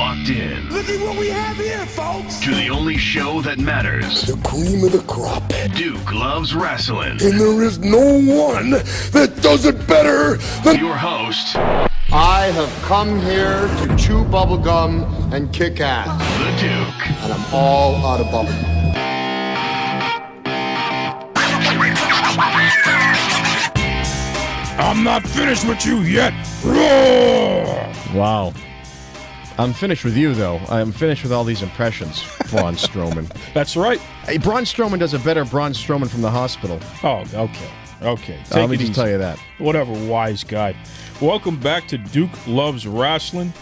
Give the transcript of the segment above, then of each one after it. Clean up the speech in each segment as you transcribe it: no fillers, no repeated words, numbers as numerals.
locked in. Look at what we have here, folks. To the only show that matters. The cream of the crop. Duke Loves Rasslin. And there is no one that does it better than your host. I have come here to chew bubblegum and kick ass. The Duke. And I'm all out of bubblegum. I'm not finished with you yet. Roar! Wow. I'm finished with you, though. I'm finished with all these impressions, Braun Strowman. That's right. Hey, Braun Strowman does a better Braun Strowman from the hospital. Oh, okay. Let me just tell you that. Whatever, wise guy. Welcome back to Duke Loves Rasslin.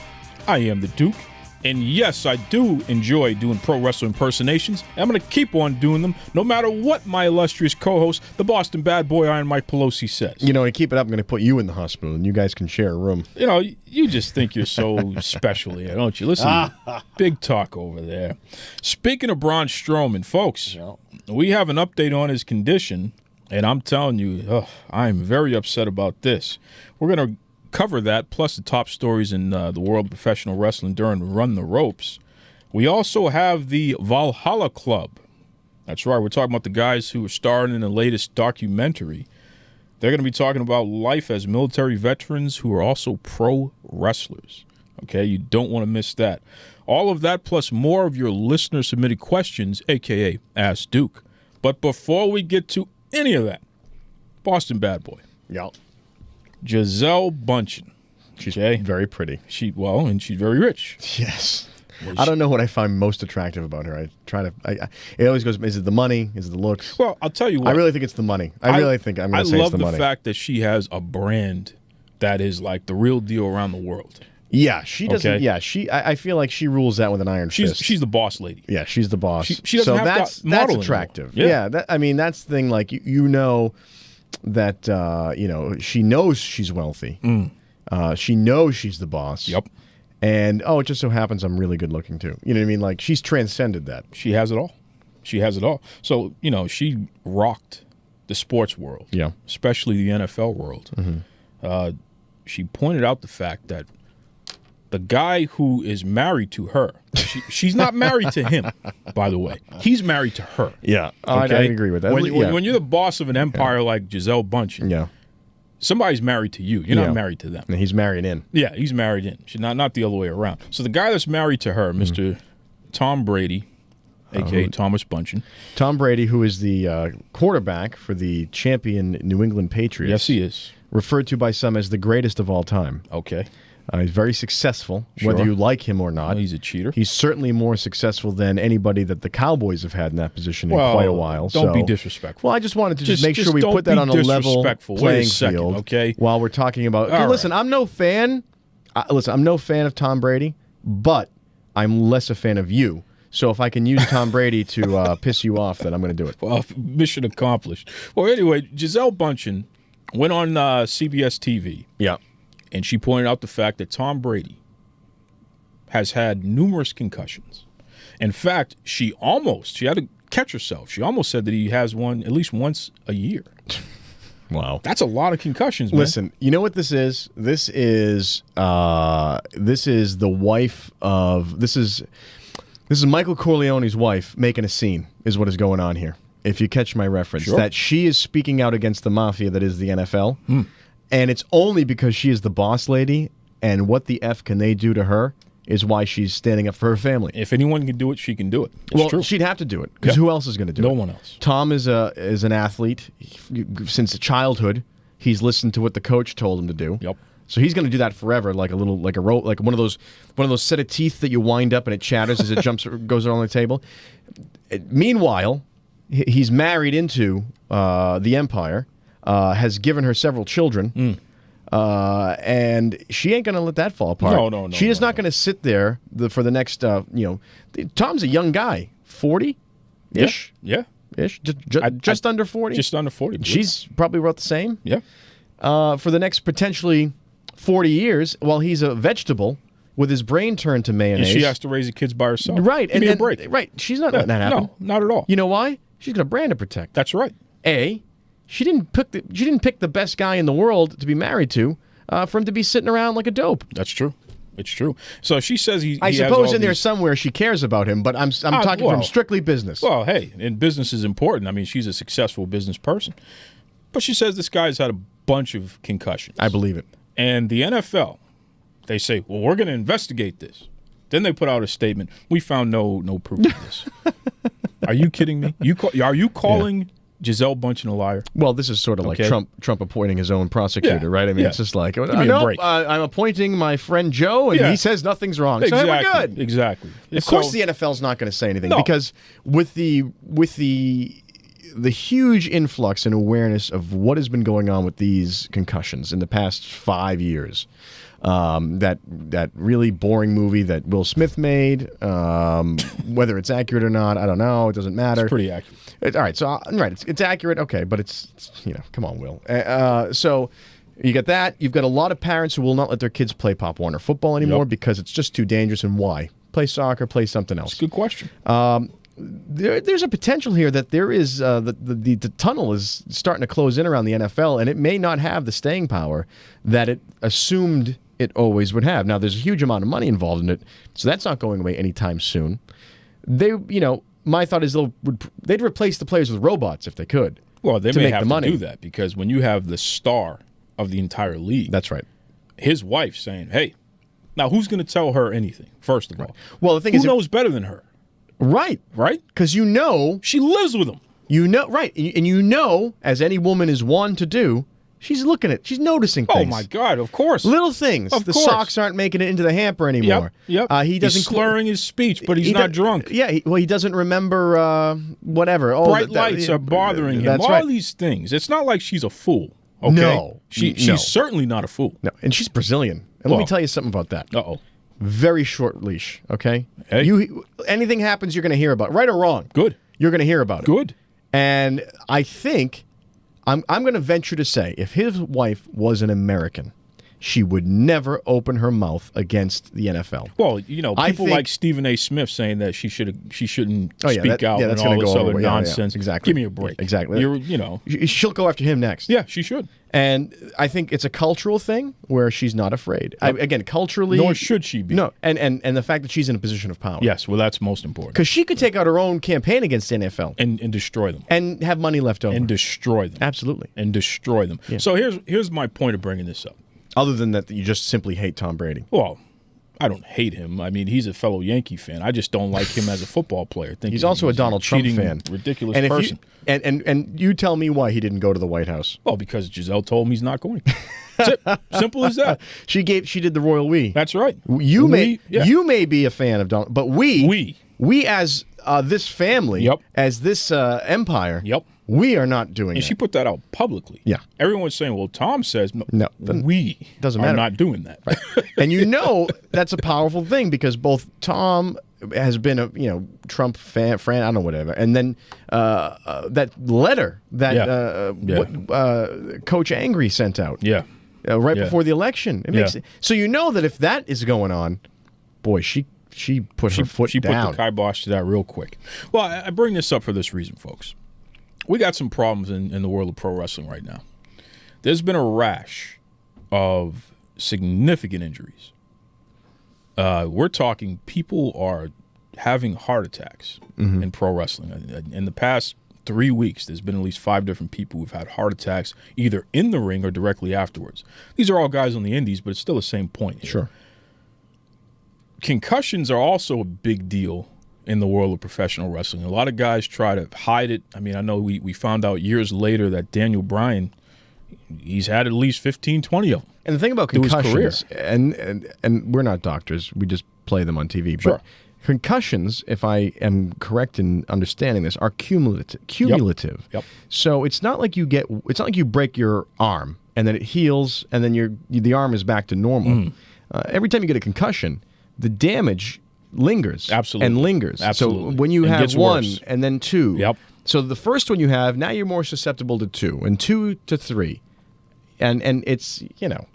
I am the Duke. And yes, I do enjoy doing pro wrestling impersonations. I'm going to keep on doing them, no matter what my illustrious co-host, the Boston bad boy Iron Mike Pelosi, says. You know, to keep it up, I'm going to put you in the hospital, and you guys can share a room. You know, you just think you're so special here, don't you? Listen, big talk over there. Speaking of Braun Strowman, folks, we have an update on his condition, and I'm telling you, I'm very upset about this. We're going to cover that, plus the top stories in the world of professional wrestling during Run the Ropes. We also have the Valhalla Club. That's right, we're talking about the guys who are starring in the latest documentary. They're going to be talking about life as military veterans who are also pro wrestlers. Okay, you don't want to miss that. All of that plus more of your listener-submitted questions, a.k.a. Ask Duke. But before we get to any of that, Boston bad boy. Yep. Gisele Bundchen. She's very pretty. And she's very rich. Yes. I don't know what I find most attractive about her. It always goes, is it the money? Is it the looks? Well, I'll tell you what. I really think it's the money. I'm going to say it's the money. I love the fact that she has a brand that is like the real deal around the world. Yeah, she doesn't. Okay. Yeah, I feel like she rules that with an iron fist. She's the boss lady. Yeah, she's the boss. She doesn't have that's attractive. Yeah, that's the thing. Like you know that she knows she's wealthy. She knows she's the boss. Yep. And it just so happens I'm really good looking too. You know what I mean? Like she's transcended that. She has it all. So she rocked the sports world. Yeah. Especially the NFL world. Mm-hmm. She pointed out the fact that the guy who is married to her, she's not married to him, by the way. He's married to her. Yeah, okay? I agree with that. When you're the boss of an empire like Gisele Bundchen, somebody's married to you. You're not married to them. And he's married in. Yeah, he's married in. She's not the other way around. So the guy that's married to her, Mr. Tom Brady, a.k.a. Thomas Bundchen. Tom Brady, who is the quarterback for the champion New England Patriots. Yes, he is. Referred to by some as the greatest of all time. Okay. He's very successful, Sure. whether you like him or not. He's a cheater. He's certainly more successful than anybody that the Cowboys have had in that position in quite a while. Don't be disrespectful. Well, I just wanted to just make sure we put that on a level playing field. Okay. While we're talking about, listen, I'm no fan. I'm no fan of Tom Brady, but I'm less a fan of you. So if I can use Tom Brady to piss you off, then I'm going to do it. Well, mission accomplished. Well, anyway, Gisele Bundchen went on CBS TV. Yeah. And she pointed out the fact that Tom Brady has had numerous concussions. In fact, she had to catch herself. She almost said that he has one at least once a year. Wow. That's a lot of concussions, man. Listen, you know what this is? This is the wife of this is Michael Corleone's wife making a scene is what is going on here. If you catch my reference, Sure. That she is speaking out against the mafia that is the NFL. And it's only because she is the boss lady, and what the F can they do to her is why she's standing up for her family. If anyone can do it, she can do it. It's true. She'd have to do it, because who else is going to do it? No one else. Tom is an athlete. Since childhood, he's listened to what the coach told him to do. Yep. So he's going to do that forever, like one of those set of teeth that you wind up and it chatters as it goes around the table. Meanwhile, he's married into the Empire. Has given her several children, and she ain't going to let that fall apart. No. She is not going to sit there for the next, Tom's a young guy, 40-ish? Yeah. Ish? Just under 40? Just under 40. She's probably about the same? Yeah. For the next potentially 40 years, while he's a vegetable with his brain turned to mayonnaise. And she has to raise the kids by herself. Right. Give me a break. Right. She's not letting that happen. No, not at all. You know why? She's got a brand to protect. That's right. She didn't pick the best guy in the world to be married to for him to be sitting around like a dope. That's true. It's true. So she says he. I he has suppose all in there these- somewhere she cares about him, but I'm talking from strictly business. Well, hey, and business is important. I mean, she's a successful business person. But she says this guy's had a bunch of concussions. I believe it. And the NFL, they say, well, we're going to investigate this. Then they put out a statement. We found no proof of this. Are you kidding me? Are you calling Gisele Bundchen a liar? Well, this is sort of like Trump appointing his own prosecutor, Yeah, right? I mean, yeah. it's just like, Give me a break. I'm appointing my friend Joe, and Yeah. he says nothing's wrong. Exactly. So hey, we're good. Exactly. Of course, the NFL's not going to say anything No. because with the huge influx and awareness of what has been going on with these concussions in the past 5 years, that really boring movie that Will Smith made, whether it's accurate or not, I don't know. It doesn't matter. It's pretty accurate. All right, so it's accurate, okay, but it's come on, Will. So you got that. You've got a lot of parents who will not let their kids play Pop Warner football anymore because it's just too dangerous. And why? Play soccer, play something else. Good question. There's a potential here that there is the tunnel is starting to close in around the NFL, and it may not have the staying power that it assumed it always would have. Now, there's a huge amount of money involved in it, so that's not going away anytime soon. My thought is they'd replace the players with robots if they could. Well, they to may make have the to money. do that because when you have the star of the entire league, That's right. his wife saying, hey, now who's going to tell her anything, first of all? Well, the thing Who is, knows better than her, right? Because She lives with him. right, and as any woman is one to do, she's she's noticing things. Oh, my God, of course. Little things. Of the course. socks aren't making it into the hamper anymore. Yep. He doesn't He's slurring his speech, but he's not drunk. Yeah. He doesn't remember whatever. Oh, Bright lights are bothering him. That's All right. these things. It's not like she's a fool. Okay? No. She's No. certainly not a fool. No, and she's Brazilian. And let me Well. tell you something about that. Uh-oh. Very short leash. Okay. Hey. Anything happens, you're going to hear about it. Right or wrong. Good. You're going to hear about it. Good. And I think I'm going to venture to say if his wife was an American, she would never open her mouth against the NFL. Well, I people think- like Stephen A. Smith saying that she shouldn't Oh, yeah, speak out and that's all gonna this go other over. Yeah, yeah, nonsense. exactly. Give me a break. Exactly. She'll go after him next. Yeah, she should. And I think it's a cultural thing where she's not afraid. Again, culturally, Nor should she be. No, and the fact that she's in a position of power. Yes, well, that's most important. Because she could take out her own campaign against the NFL And destroy them. and have money left over. And destroy them. Absolutely. And destroy them. So here's my point of bringing this up. Other than that, you just simply hate Tom Brady. Well, I don't hate him. I mean, he's a fellow Yankee fan. I just don't like him as a football player. I think He's also a Donald Trump cheating, fan. ridiculous And if person. and you tell me why he didn't go to the White House. Well, because Gisele told him he's not going. That's it. Simple as that. She did the royal we. That's right. You may yeah. be a fan of Donald, but we as this family, Yep. as this empire, Yep. we are not doing And it. she put that out publicly. Yeah. Everyone's saying, well, Tom says, No, we doesn't are matter. not doing that. And that's a powerful thing because both Tom has been a Trump fan, I don't know, whatever, and then that letter that Coach Angry sent out, Yeah. right Yeah. before the election. It makes so that if that is going on, boy, she put her foot She down. put the kibosh to that real quick. Well, I bring this up for this reason, folks. We got some problems in the world of pro wrestling right now. There's been a rash of significant injuries. We're talking people are having heart attacks in pro wrestling. In the past 3 weeks, there's been at least 5 different people who've had heart attacks either in the ring or directly afterwards. These are all guys on the indies, but it's still the same point here. Sure. Concussions are also a big deal in the world of professional wrestling. A lot of guys try to hide it. I mean, I know we found out years later that Daniel Bryan, he's had at least 15, 20 of them. And the thing about through his concussions, career. and we're not doctors, we just play them on TV. Sure. But concussions, if I am correct in understanding this, are cumulative. Yep. So it's not like you break your arm and then it heals and then the arm is back to normal. Every time you get a concussion, the damage lingers. Absolutely. And lingers. Absolutely. So when you And have gets one worse. and then two. Yep. So the first one you have, now you're more susceptible to 2 and 2 to 3. And it's,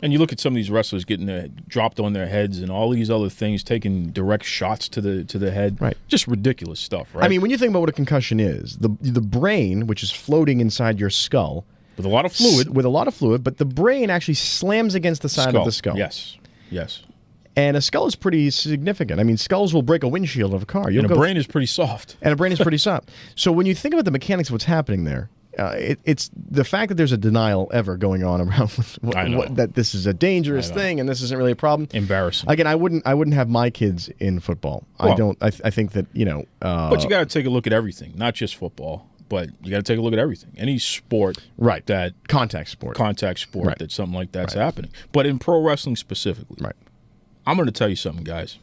And you look at some of these wrestlers getting dropped on their heads and all these other things, taking direct shots to the head. Right. Just ridiculous stuff, right? I mean, when you think about what a concussion is, the brain, which is floating inside your skull, with a lot of fluid. but the brain actually slams against the side of the skull. Yes. And a skull is pretty significant. I mean, skulls will break a windshield of a car. And a brain is pretty soft. And a brain is pretty soft. So when you think about the mechanics of what's happening there, it's the fact that there's a denial ever going on around that this is a dangerous thing and this isn't really a problem. Embarrassing. Again, I wouldn't have my kids in football. Well, I think that but you got to take a look at everything, not just football. But you got to take a look at everything. Any sport, that contact sport, that something like that's happening. But in pro wrestling specifically, I'm going to tell you something, guys.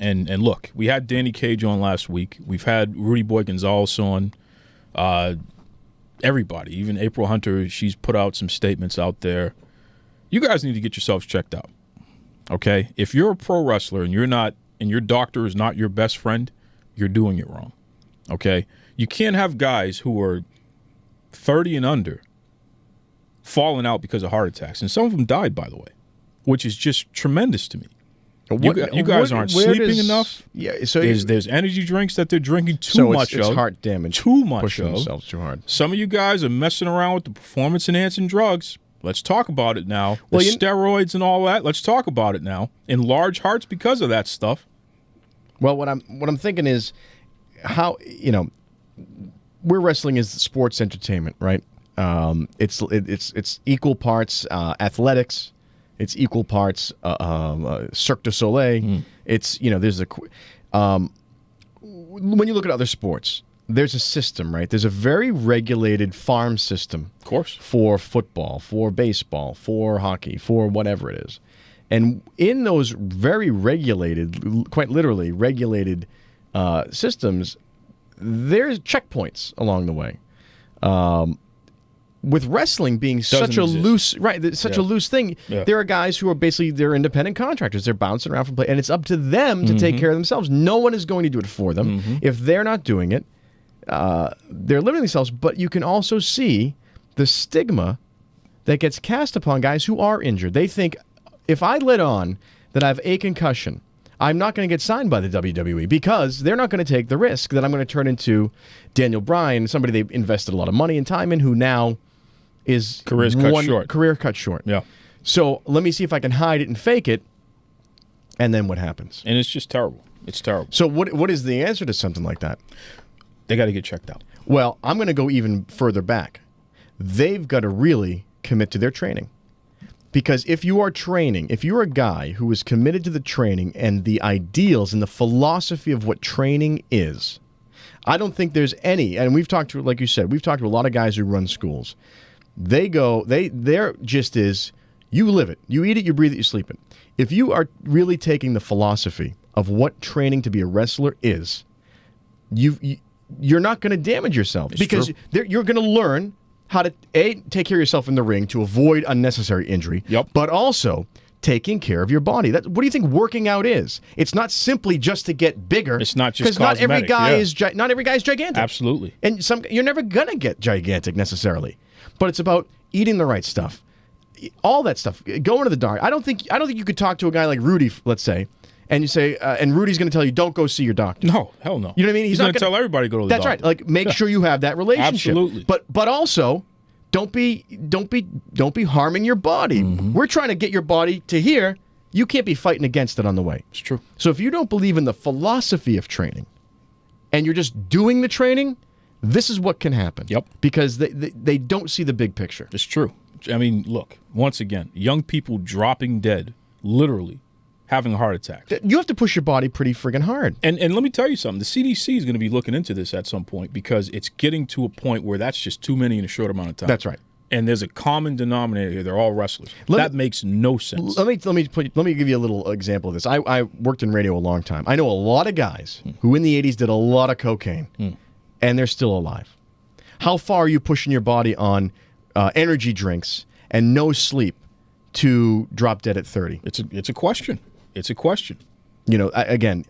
And look, we had Danny Cage on last week. We've had Rudy Boy Gonzalez on. Everybody, even April Hunter, she's put out some statements out there. You guys need to get yourselves checked out. Okay, if you're a pro wrestler and your doctor is not your best friend, you're doing it wrong. Okay. You can't have guys who are 30 and under falling out because of heart attacks. And some of them died, by the way, which is just tremendous to me. You guys aren't sleeping enough. Yeah, so there's energy drinks that they're drinking too much of. It's heart damage. Too much pushing of. themselves too hard. Some of you guys are messing around with the performance-enhancing drugs. Let's talk about it now. The steroids and all that. Let's talk about it now. In large hearts because of that stuff. Well, what I'm thinking is how we're wrestling is sports entertainment, right? It's equal parts athletics, it's equal parts Cirque du Soleil. It's there's when you look at other sports, there's a system, right? There's a very regulated farm system, of course, for football, for baseball, for hockey, for whatever it is, and in those very regulated, quite literally regulated systems. There's checkpoints along the way. With wrestling being such a loose thing, there are guys who are they're independent contractors. They're bouncing around from play, and it's up to them to take care of themselves. No one is going to do it for them. If they're not doing it, they're limiting themselves. But you can also see the stigma that gets cast upon guys who are injured. They think, if I let on that I have a concussion, I'm not going to get signed by the WWE because they're not going to take the risk that I'm going to turn into Daniel Bryan, somebody they've invested a lot of money and time in, who now is career cut short. Yeah. So let me see if I can hide it and fake it, and then what happens? And it's just terrible. It's terrible. So what is the answer to something like that? They got to get checked out. Well, I'm going to go even further back. They've got to really commit to their training. Because if you are training, if you're a guy who is committed to the training and the ideals and the philosophy of what training is, I don't think there's any, and we've talked to, like you said, we've talked to a lot of guys who run schools. Their gist is, you live it, you eat it, you breathe it, you sleep it. If you are really taking the philosophy of what training to be a wrestler is, you're not going to damage yourself. It's because you're going to learn how to, take care of yourself in the ring to avoid unnecessary injury, but also taking care of your body. What do you think working out is? It's not simply just to get bigger. It's not just because not every guy is gigantic. Absolutely. And you're never going to get gigantic necessarily. But it's about eating the right stuff. All that stuff. Going to the doctor. I don't think you could talk to a guy like Rudy, let's say, and you say, and Rudy's going to tell you, don't go see your doctor. No, hell no. You know what I mean? He's not going to tell everybody to go to the doctor. That's right. Like, make sure you have that relationship. Absolutely. But also, don't be harming your body. We're trying to get your body to here. You can't be fighting against it on the way. It's true. So if you don't believe in the philosophy of training, and you're just doing the training, this is what can happen. Yep. Because they don't see the big picture. It's true. I mean, look, once again, young people dropping dead, literally having a heart attack. You have to push your body pretty friggin' hard. And let me tell you something. The CDC is going to be looking into this at some point because it's getting to a point where that's just too many in a short amount of time. That's right. And there's a common denominator here. They're all wrestlers. That makes no sense. Let me give you a little example of this. I worked in radio a long time. I know a lot of guys who in the 80s did a lot of cocaine, and they're still alive. How far are you pushing your body on energy drinks and no sleep to drop dead at 30? It's a question. It's a question. You know, again,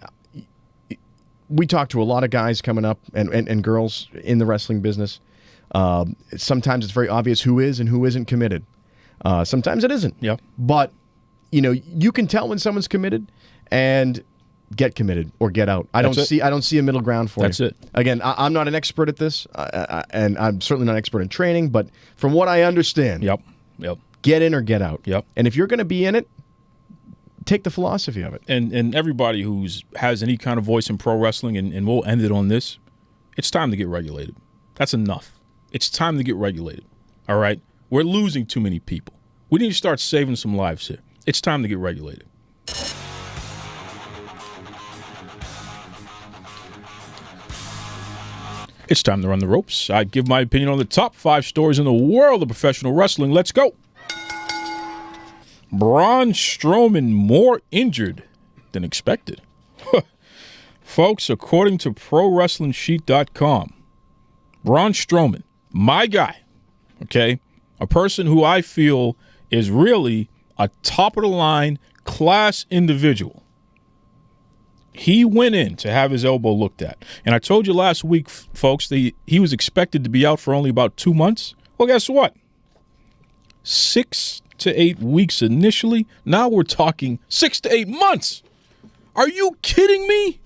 we talk to a lot of guys coming up and girls in the wrestling business. Sometimes it's very obvious who is and who isn't committed. Sometimes it isn't. Yeah. But, you know, you can tell when someone's committed and get committed or get out. I don't see a middle ground for That's you. it. Again, I'm not an expert at this, and I'm certainly not an expert in training, but from what I understand, Yep. get in or get out. Yep. And if you're going to be in it, take the philosophy of it. And everybody who's has any kind of voice in pro wrestling, and we'll end it on this, it's time to get regulated. That's enough. It's time to get regulated. All right? We're losing too many people. We need to start saving some lives here. It's time to get regulated. It's time to run the ropes. I give my opinion on the top 5 stories in the world of professional wrestling. Let's go. Braun Strowman more injured than expected. Folks, according to ProWrestlingSheet.com, Braun Strowman, my guy, okay, a person who I feel is really a top-of-the-line class individual. He went in to have his elbow looked at. And I told you last week, folks, that he was expected to be out for only about 2 months. Well, guess what? 6 to 8 weeks initially. Now we're talking 6 to 8 months. Are you kidding me?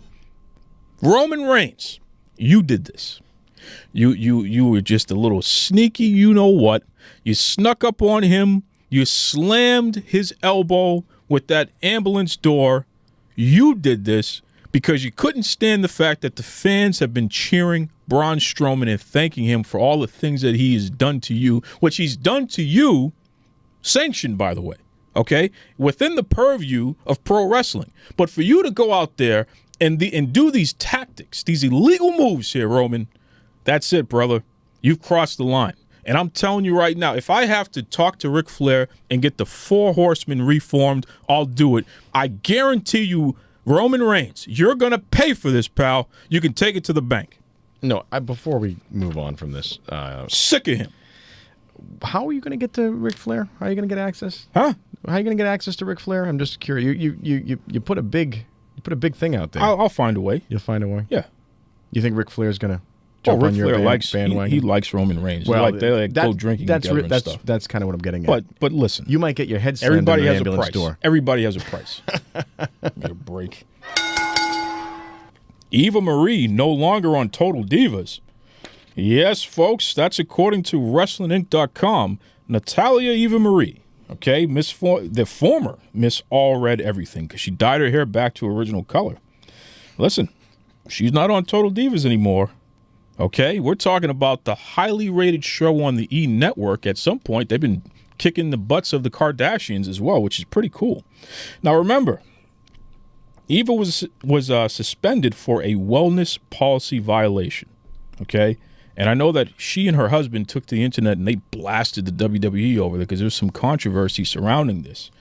Roman Reigns, you did this. You were just a little sneaky, you know what. You snuck up on him. You slammed his elbow with that ambulance door. You did this because you couldn't stand the fact that the fans have been cheering Braun Strowman and thanking him for all the things that he has done to you, which he's done to you, sanctioned, by the way, okay, within the purview of pro wrestling. But for you to go out there and do these tactics, these illegal moves here, Roman, that's it, brother. You've crossed the line. And I'm telling you right now, if I have to talk to Ric Flair and get the 4 Horsemen reformed, I'll do it. I guarantee you, Roman Reigns, you're going to pay for this, pal. You can take it to the bank. No, before we move on from this. Sick of him. How are you going to get to Ric Flair? How are you going to get access? Huh? How are you going to get access to Ric Flair? I'm just curious. You put a big thing out there. I'll find a way. You'll find a way? Yeah. You think Ric Flair's going to jump on your bandwagon? He likes Roman Reigns. Well, they go drinking together and stuff. That's kind of what I'm getting at. But listen. You might get your head slammed in the ambulance door. Everybody has a price. Give me a break. Eva Marie no longer on Total Divas. Yes, folks, that's according to WrestlingInc.com. Natalie Eva Marie, okay, the former Miss All Red Everything, because she dyed her hair back to original color. Listen, she's not on Total Divas anymore. Okay, we're talking about the highly rated show on the E! Network. At some point, they've been kicking the butts of the Kardashians as well, which is pretty cool. Now, remember, Eva was suspended for a wellness policy violation, okay? And I know that she and her husband took to the internet and they blasted the WWE over there because there's some controversy surrounding this.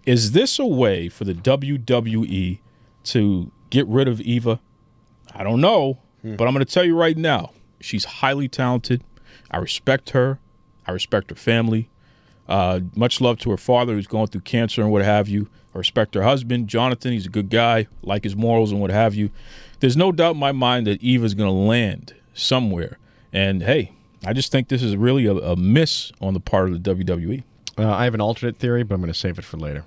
Is this a way for the WWE to get rid of Eva? I don't know, but I'm going to tell you right now, she's highly talented. I respect her. I respect her family. Much love to her father who's going through cancer and what have you. I respect her husband, Jonathan. He's a good guy, like his morals and what have you. There's no doubt in my mind that Eva's going to land somewhere. And, hey, I just think this is really a miss on the part of the WWE. I have an alternate theory, but I'm going to save it for later.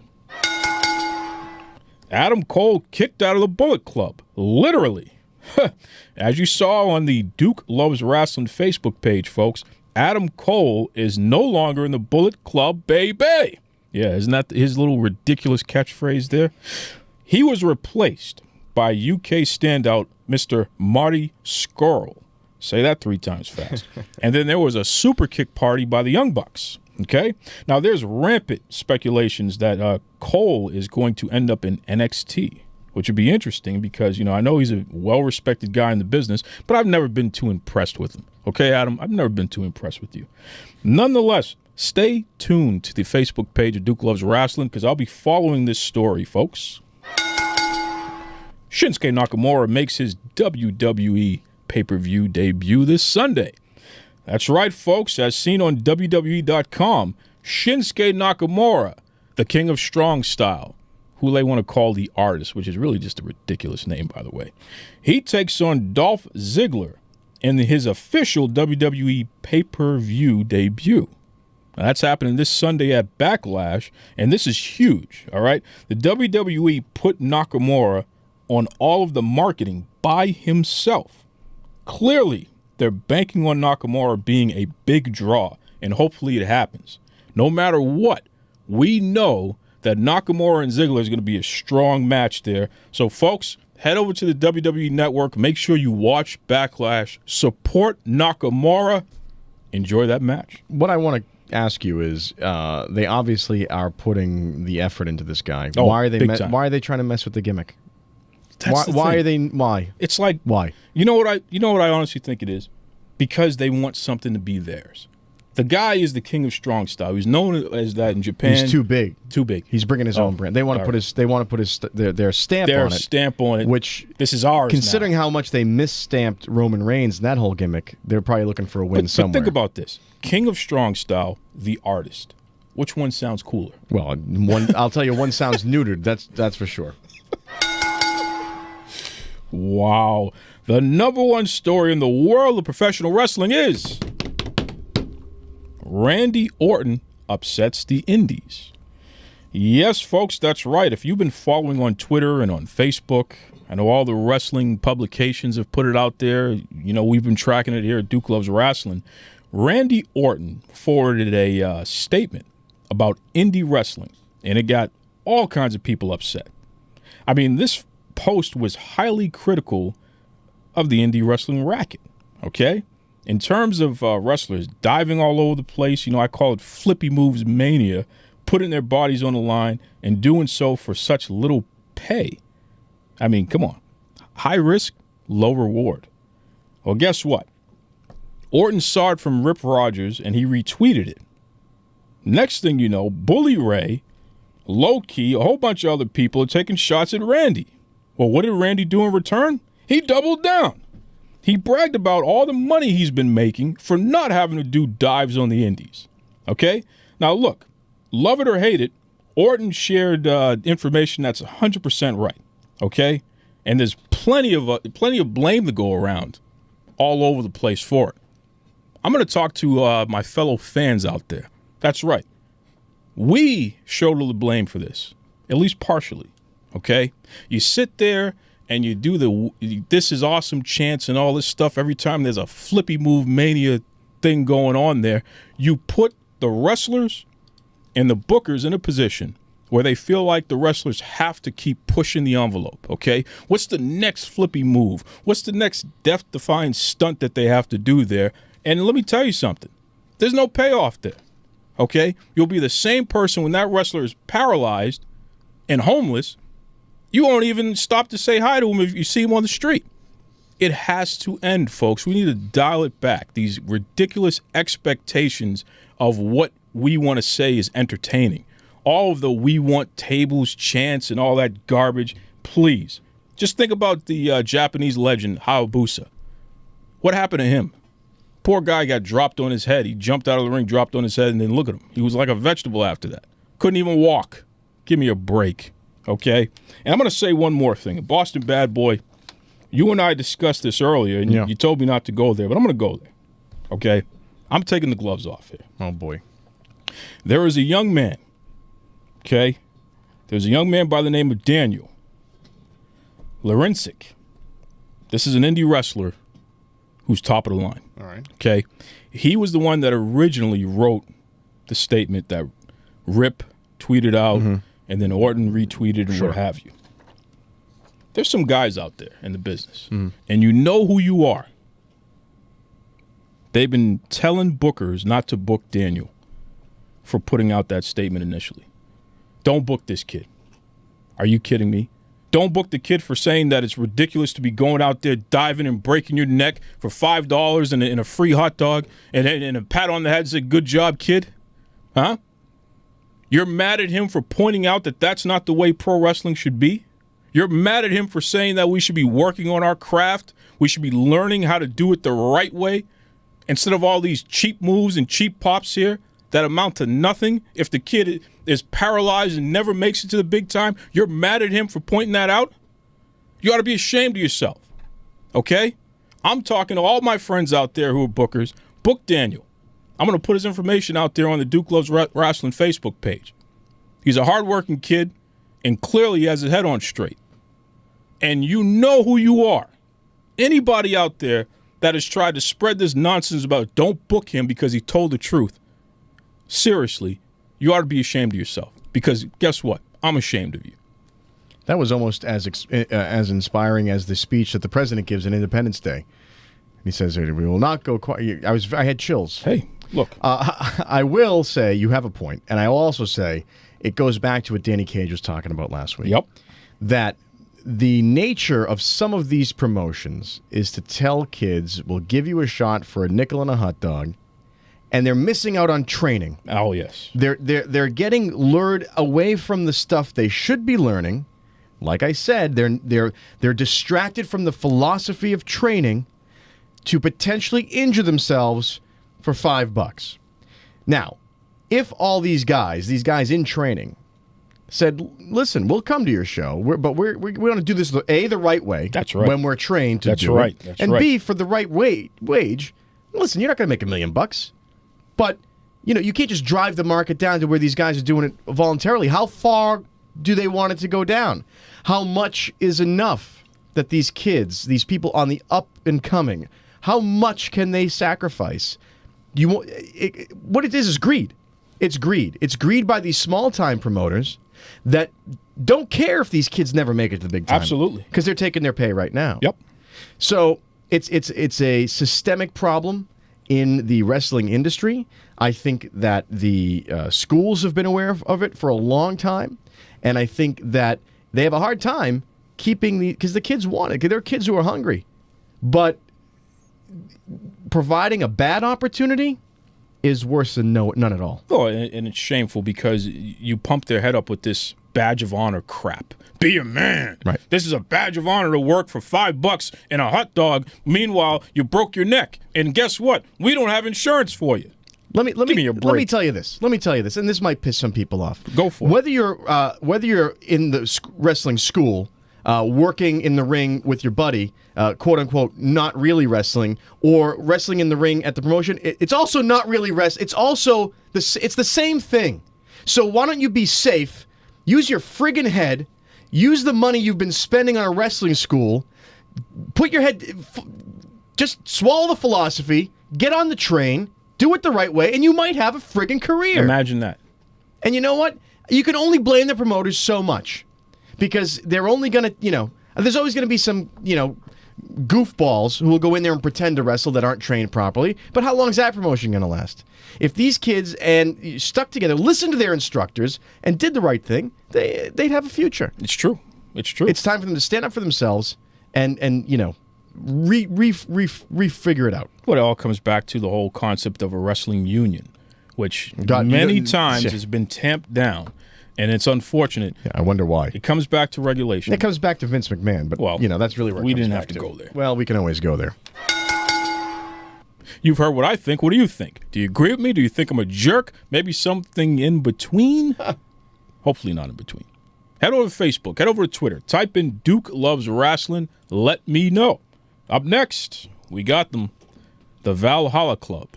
Adam Cole kicked out of the Bullet Club, literally. As you saw on the Duke Loves Rasslin Facebook page, folks, Adam Cole is no longer in the Bullet Club, baby. Yeah, isn't that his little ridiculous catchphrase there? He was replaced by UK standout Mr. Marty Scurll. Say that 3 times fast. And then there was a super kick party by the Young Bucks. Okay? Now, there's rampant speculations that Cole is going to end up in NXT, which would be interesting because, I know he's a well-respected guy in the business, but I've never been too impressed with him. Okay, Adam? I've never been too impressed with you. Nonetheless, stay tuned to the Facebook page of Duke Loves Rasslin because I'll be following this story, folks. Shinsuke Nakamura makes his WWE pay-per-view debut this Sunday. That's right, folks. As seen on WWE.com, Shinsuke Nakamura, the king of strong style, who they want to call the artist, which is really just a ridiculous name, by the way. He takes on Dolph Ziggler in his official WWE pay-per-view debut. Now, that's happening this Sunday at Backlash, and this is huge, all right? The WWE put Nakamura on all of the marketing by himself. Clearly, they're banking on Nakamura being a big draw, and hopefully it happens. No matter what, we know that Nakamura and Ziggler is going to be a strong match there. So, folks, head over to the WWE Network. Make sure you watch Backlash. Support Nakamura. Enjoy that match. What I want to ask you is, they obviously are putting the effort into this guy. Oh, why are they? big time. Why are they trying to mess with the gimmick? That's Why the are thing. they? Why? It's like, Why? You know what I honestly think it is? Because they want something to be theirs. The guy is the king of strong style. He's known as that in Japan. He's too big. Too big. He's bringing his own brand. They want to put his. They want to put their stamp Their on it. stamp on it. Which, this is ours. considering now. how much they misstamped Roman Reigns and that whole gimmick, they're probably looking for a win somewhere. But think about this: King of strong style, the artist. Which one sounds cooler? Well, one. I'll tell you, one sounds neutered. That's for sure. Wow. The number one story in the world of professional wrestling is Randy Orton upsets the Indies. Yes, folks, that's right. If you've been following on Twitter and on Facebook, I know all the wrestling publications have put it out there. You know, we've been tracking it here at Duke Loves Rasslin. Randy Orton forwarded a statement about indie wrestling, and it got all kinds of people upset. I mean, this post was highly critical of the indie wrestling racket, okay? In terms of wrestlers diving all over the place, you know, I call it flippy moves mania, putting their bodies on the line and doing so for such little pay. I mean, come on. High risk, low reward. Well, guess what? Orton saw it from Rip Rogers and he retweeted it. Next thing you know, Bully Ray, Low Key, a whole bunch of other people are taking shots at Randy. Well, what did Randy do in return? He doubled down. He bragged about all the money he's been making for not having to do dives on the indies. Okay? Now, look, love it or hate it, Orton shared information that's 100% right. Okay? And there's plenty of blame to go around all over the place for it. I'm going to talk to my fellow fans out there. That's right. We shoulder the blame for this, at least partially. Okay? You sit there and you do the "this is awesome" chants and all this stuff every time there's a flippy move mania thing going on there. You put the wrestlers and the bookers in a position where they feel like the wrestlers have to keep pushing the envelope, okay? What's the next flippy move? What's the next death-defying stunt that they have to do there? And let me tell you something. There's no payoff there, okay? You'll be the same person when that wrestler is paralyzed and homeless. You won't even stop to say hi to him if you see him on the street. It has to end, folks. We need to dial it back. These ridiculous expectations of what we want to say is entertaining. All of the "we want tables" chants and all that garbage. Please, just think about the Japanese legend Hayabusa. What happened to him? Poor guy got dropped on his head. He jumped out of the ring, dropped on his head, and then look at him. He was like a vegetable after that. Couldn't even walk. Give me a break. Okay? And I'm going to say one more thing. Boston Bad Boy, you and I discussed this earlier, and you told me not to go there, but I'm going to go there. Okay? I'm taking the gloves off here. Oh, boy. There is a young man, okay? There's a young man by the name of Daniel Larincic. This is an indie wrestler who's top of the line. All right. Okay? He was the one that originally wrote the statement that Rip tweeted out, and then Orton retweeted and what have you. There's some guys out there in the business, and you know who you are. They've been telling bookers not to book Daniel for putting out that statement initially. Don't book this kid. Are you kidding me? Don't book the kid for saying that it's ridiculous to be going out there diving and breaking your neck for $5 and a free hot dog and a pat on the head and say, "Good job, kid." Huh? You're mad at him for pointing out that that's not the way pro wrestling should be? You're mad at him for saying that we should be working on our craft, we should be learning how to do it the right way, instead of all these cheap moves and cheap pops here that amount to nothing. If the kid is paralyzed and never makes it to the big time, you're mad at him for pointing that out? You ought to be ashamed of yourself, okay? I'm talking to all my friends out there who are bookers. Book Daniel. I'm going to put his information out there on the Duke Loves Rasslin Facebook page. He's a hardworking kid, and clearly he has his head on straight. And you know who you are. Anybody out there that has tried to spread this nonsense about don't book him because he told the truth, seriously, you ought to be ashamed of yourself. because guess what? I'm ashamed of you. That was almost as inspiring as the speech that the president gives on Independence Day. He says, "We will not go quiet." I had chills. Hey, look. I will say you have a point, and I will also say it goes back to what Danny Cage was talking about last week. Yep. That the nature of some of these promotions is to tell kids, "We'll give you a shot for a nickel and a hot dog," and they're missing out on training. Oh yes. They're getting lured away from the stuff they should be learning. Like I said, they're distracted from the philosophy of training to potentially injure themselves for $5. Now, if all these guys in training, said, "Listen, we'll come to your show, but we want to do this the right way." That's right. When we're trained to do right. it, That's and right. B, for the right wage. Listen, you're not going to make $1 million, but you can't just drive the market down to where these guys are doing it voluntarily. How far do they want it to go down? How much is enough that these kids, these people on the up and coming, how much can they sacrifice? What it is greed. It's greed. It's greed by these small-time promoters that don't care if these kids never make it to the big time. Absolutely. Because they're taking their pay right now. Yep. So it's a systemic problem in the wrestling industry. I think that the schools have been aware of it for a long time, and I think that they have a hard time keeping because the kids want it. There are kids who are hungry, but providing a bad opportunity is worse than none at all. Oh, and it's shameful because you pump their head up with this badge of honor crap. Be a man. Right. This is a badge of honor to work for $5 and a hot dog. Meanwhile, you broke your neck, and guess what? We don't have insurance for you. Let me a break. let me tell you this. And this might piss some people off. Go for it. Whether you're in the wrestling school, working in the ring with your buddy, quote unquote, not really wrestling, or wrestling in the ring at the promotion, it's also not really wrestling. It's also it's the same thing. So why don't you be safe? Use your friggin' head. Use the money you've been spending on a wrestling school. Put your head. Just swallow the philosophy. Get on the train. Do it the right way, and you might have a friggin' career. Imagine that. And you know what? You can only blame the promoters so much because they're only going to, there's always going to be some, goofballs who will go in there and pretend to wrestle that aren't trained properly. But how long is that promotion going to last? If these kids stuck together, listened to their instructors, and did the right thing, they'd have a future. It's true. It's true. It's time for them to stand up for themselves and refigure it out. Well, it all comes back to the whole concept of a wrestling union, which many times has been tamped down, and it's unfortunate. Yeah, I wonder why. It comes back to regulation. It comes back to Vince McMahon, but that's really where we it comes didn't back have to go there. Well, we can always go there. You've heard what I think. What do you think? Do you agree with me? Do you think I'm a jerk? Maybe something in between? Hopefully not in between. Head over to Facebook. Head over to Twitter. Type in Duke Loves Rasslin. Let me know. Up next, we got them. The Valhalla Club.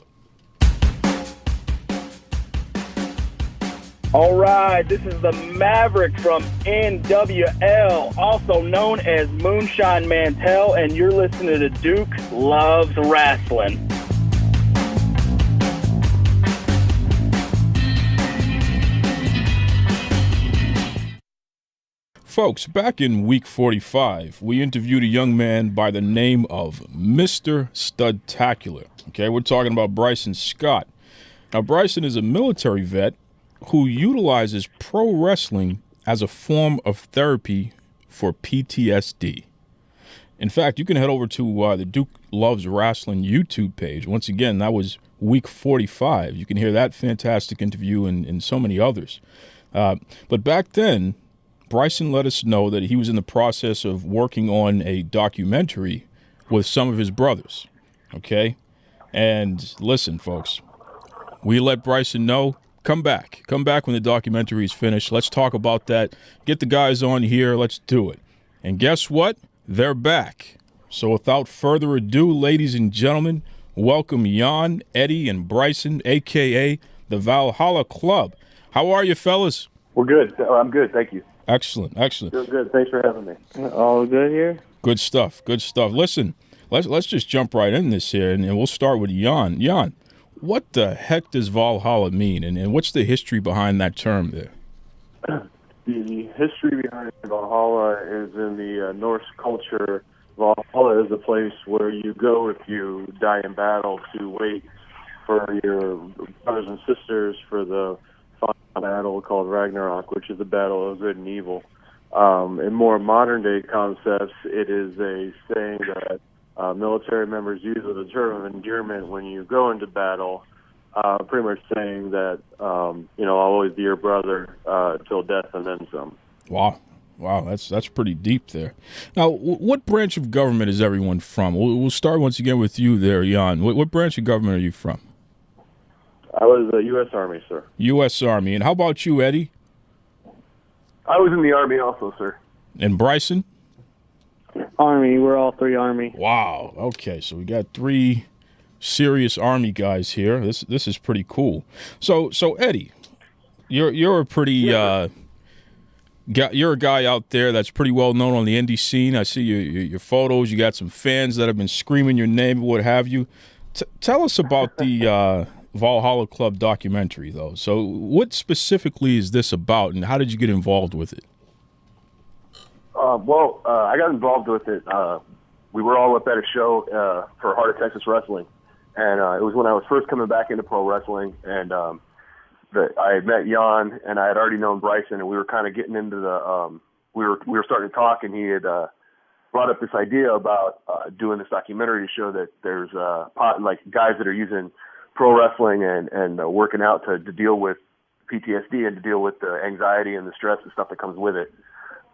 All right, this is the Maverick from NWL, also known as Moonshine Mantell, and you're listening to Duke Loves Rasslin. Folks, back in week 45, we interviewed a young man by the name of Mr. Studtacular. Okay, we're talking about Brysin Scott. Now, Brysin is a military vet who utilizes pro wrestling as a form of therapy for PTSD. In fact, you can head over to the Duke Loves Rasslin YouTube page. Once again, that was week 45. You can hear that fantastic interview and so many others. But back then, Brysin let us know that he was in the process of working on a documentary with some of his brothers. Okay? And listen, folks, we let Brysin know. Come back when the documentary is finished. Let's talk about that. Get the guys on here. Let's do it. And guess what? They're back. So without further ado, ladies and gentlemen, welcome Jan, Eddie, and Brysin, a.k.a. the Valhalla Club. How are you, fellas? We're good. I'm good. Thank you. Excellent. Doing good. Thanks for having me. All good here? Good stuff. Listen, let's just jump right in this here, and we'll start with Jan. Jan, what the heck does Valhalla mean, and what's the history behind that term there? The history behind Valhalla is in the Norse culture. Valhalla is a place where you go if you die in battle to wait for your brothers and sisters for the final battle called Ragnarok, which is the battle of good and evil. In more modern-day concepts, it is a saying that military members use as a term of endearment when you go into battle, pretty much saying that, I'll always be your brother till death and then some. Wow. Wow, that's pretty deep there. Now, what branch of government is everyone from? We'll start once again with you there, Jan. What branch of government are you from? I was the U.S. Army, sir. U.S. Army. And how about you, Eddie? I was in the Army also, sir. And Bryson? Army. We're all three Army. Wow. Okay, so we got three serious Army guys here. This is pretty cool. So Eddie, you're a pretty you're a guy out there that's pretty well known on the indie scene. I see your photos. You got some fans that have been screaming your name, what have you. Tell us about the Valhalla Club documentary, though. So what specifically is this about, and how did you get involved with it? I got involved with it. We were all up at a show for Heart of Texas Wrestling, and it was when I was first coming back into pro wrestling, and I had met Jan, and I had already known Bryson, and we were kind of getting into the we were starting to talk, and he had brought up this idea about doing this documentary to show that there's like guys that are using pro wrestling and working out to deal with PTSD and to deal with the anxiety and the stress and stuff that comes with it.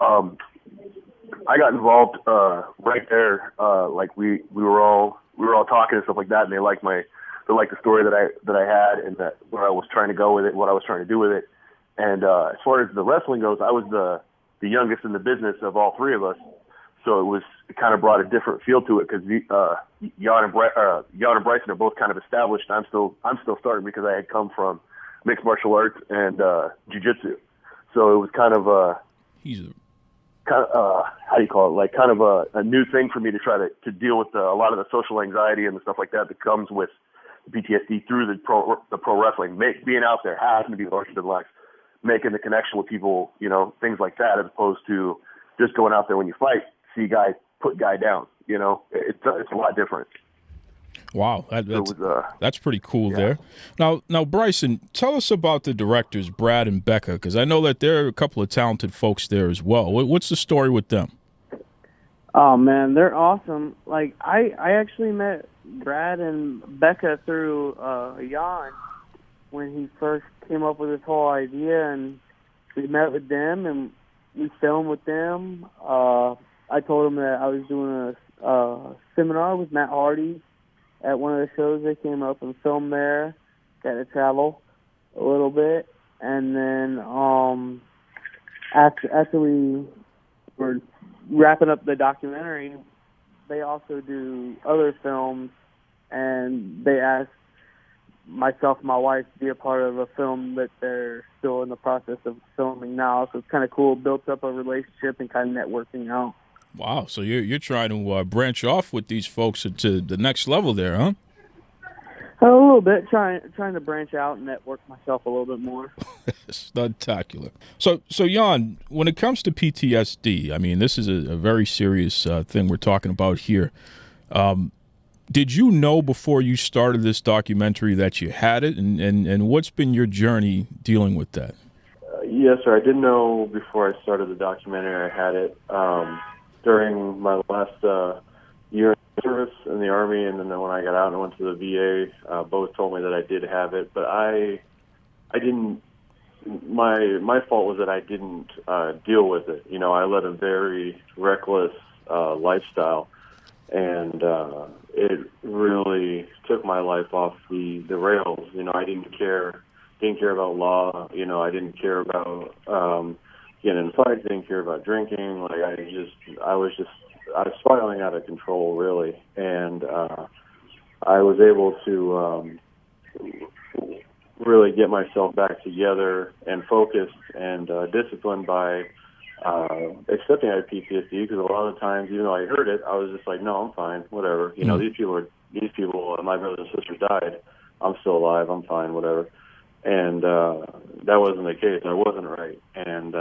I got involved right there. Like we were all talking and stuff like that, and they liked the story that I had and that where I was trying to go with it, what I was trying to do with it. And as far as the wrestling goes, I was the youngest in the business of all three of us, so it kind of brought a different feel to it because Jan and Bryson are both kind of established. I'm still starting because I had come from mixed martial arts and jiu-jitsu, so it was kind of how do you call it? Like kind of a new thing for me to try to deal with a lot of the social anxiety and the stuff like that comes with PTSD through the pro wrestling. Being out there, having to be larger than life, making the connection with people, things like that, as opposed to just going out there when you fight, see guy put guy down. It's a lot different. Wow, that's pretty cool there. Now, Bryson, tell us about the directors, Brad and Becca, because I know that there are a couple of talented folks there as well. What's the story with them? Oh, man, they're awesome. Like, I actually met Brad and Becca through Jan when he first came up with this whole idea, and we met with them, and we filmed with them. I told them that I was doing a seminar with Matt Hardy at one of the shows. They came up and filmed there, got to travel a little bit, and then after we were wrapping up the documentary, they also do other films, and they asked myself and my wife to be a part of a film that they're still in the process of filming now. So it's kind of cool, built up a relationship and kind of networking out. Wow, so you're trying to branch off with these folks to the next level there, huh? A little bit, trying to branch out and network myself a little bit more. Spectacular. So Jan, when it comes to PTSD, I mean, this is a very serious thing we're talking about here. Did you know before you started this documentary that you had it, and what's been your journey dealing with that? Yes, sir. I didn't know before I started the documentary I had it. During my last year in service in the Army, and then when I got out and went to the VA, both told me that I did have it, but I didn't. My fault was that I didn't deal with it. I led a very reckless lifestyle, and it really took my life off the rails. I didn't care about law. I didn't care about getting in fights. Didn't care about drinking. Like I was spiraling out of control, really, and I was able to really get myself back together and focused and disciplined by accepting I had PTSD, because a lot of the times, even though I heard it, I was just like, no, I'm fine, whatever. These people, my brothers and sisters died. I'm still alive. I'm fine, whatever. and that wasn't the case. I wasn't right, and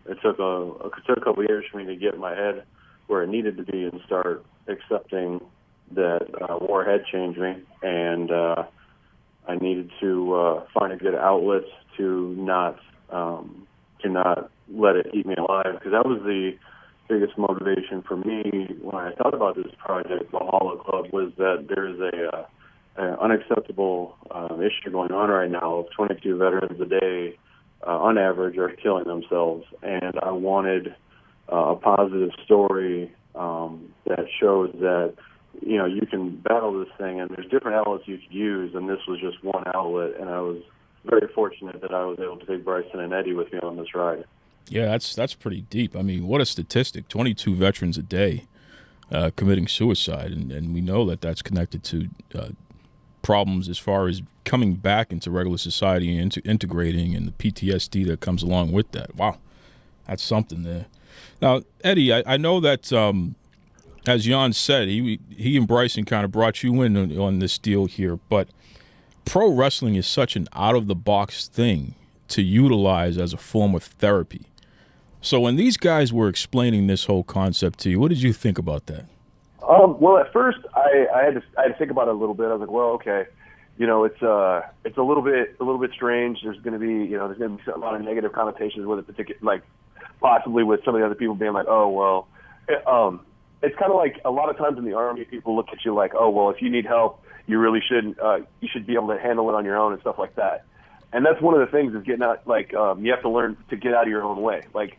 it took a couple of years for me to get my head where it needed to be and start accepting that war had changed me, and I needed to find a good outlet to not let it eat me alive, because that was the biggest motivation for me when I thought about this project, Valhalla Club, was that there's an unacceptable issue going on right now of 22 veterans a day, on average, are killing themselves, and I wanted a positive story that shows that you can battle this thing, and there's different outlets you could use, and this was just one outlet, and I was very fortunate that I was able to take Bryson and Eddie with me on this ride. Yeah, that's pretty deep. I mean, what a statistic. 22 veterans a day committing suicide, and we know that that's connected to problems as far as coming back into regular society and into integrating, and the PTSD that comes along with that. Wow, that's something there. Now, Eddie, I know that as Jan said, he and Bryson kind of brought you in on this deal here, but pro wrestling is such an out-of-the-box thing to utilize as a form of therapy. So when these guys were explaining this whole concept to you, what did you think about that? Well, at first I had to think about it a little bit. I was like, well, okay, it's a little bit strange. There's going to be a lot of negative connotations with it, particularly like possibly with some of the other people being like, oh well, it's kind of like a lot of times in the Army, people look at you like, oh well, if you need help, you really shouldn't. You should be able to handle it on your own and stuff like that. And that's one of the things is getting out. Like you have to learn to get out of your own way. Like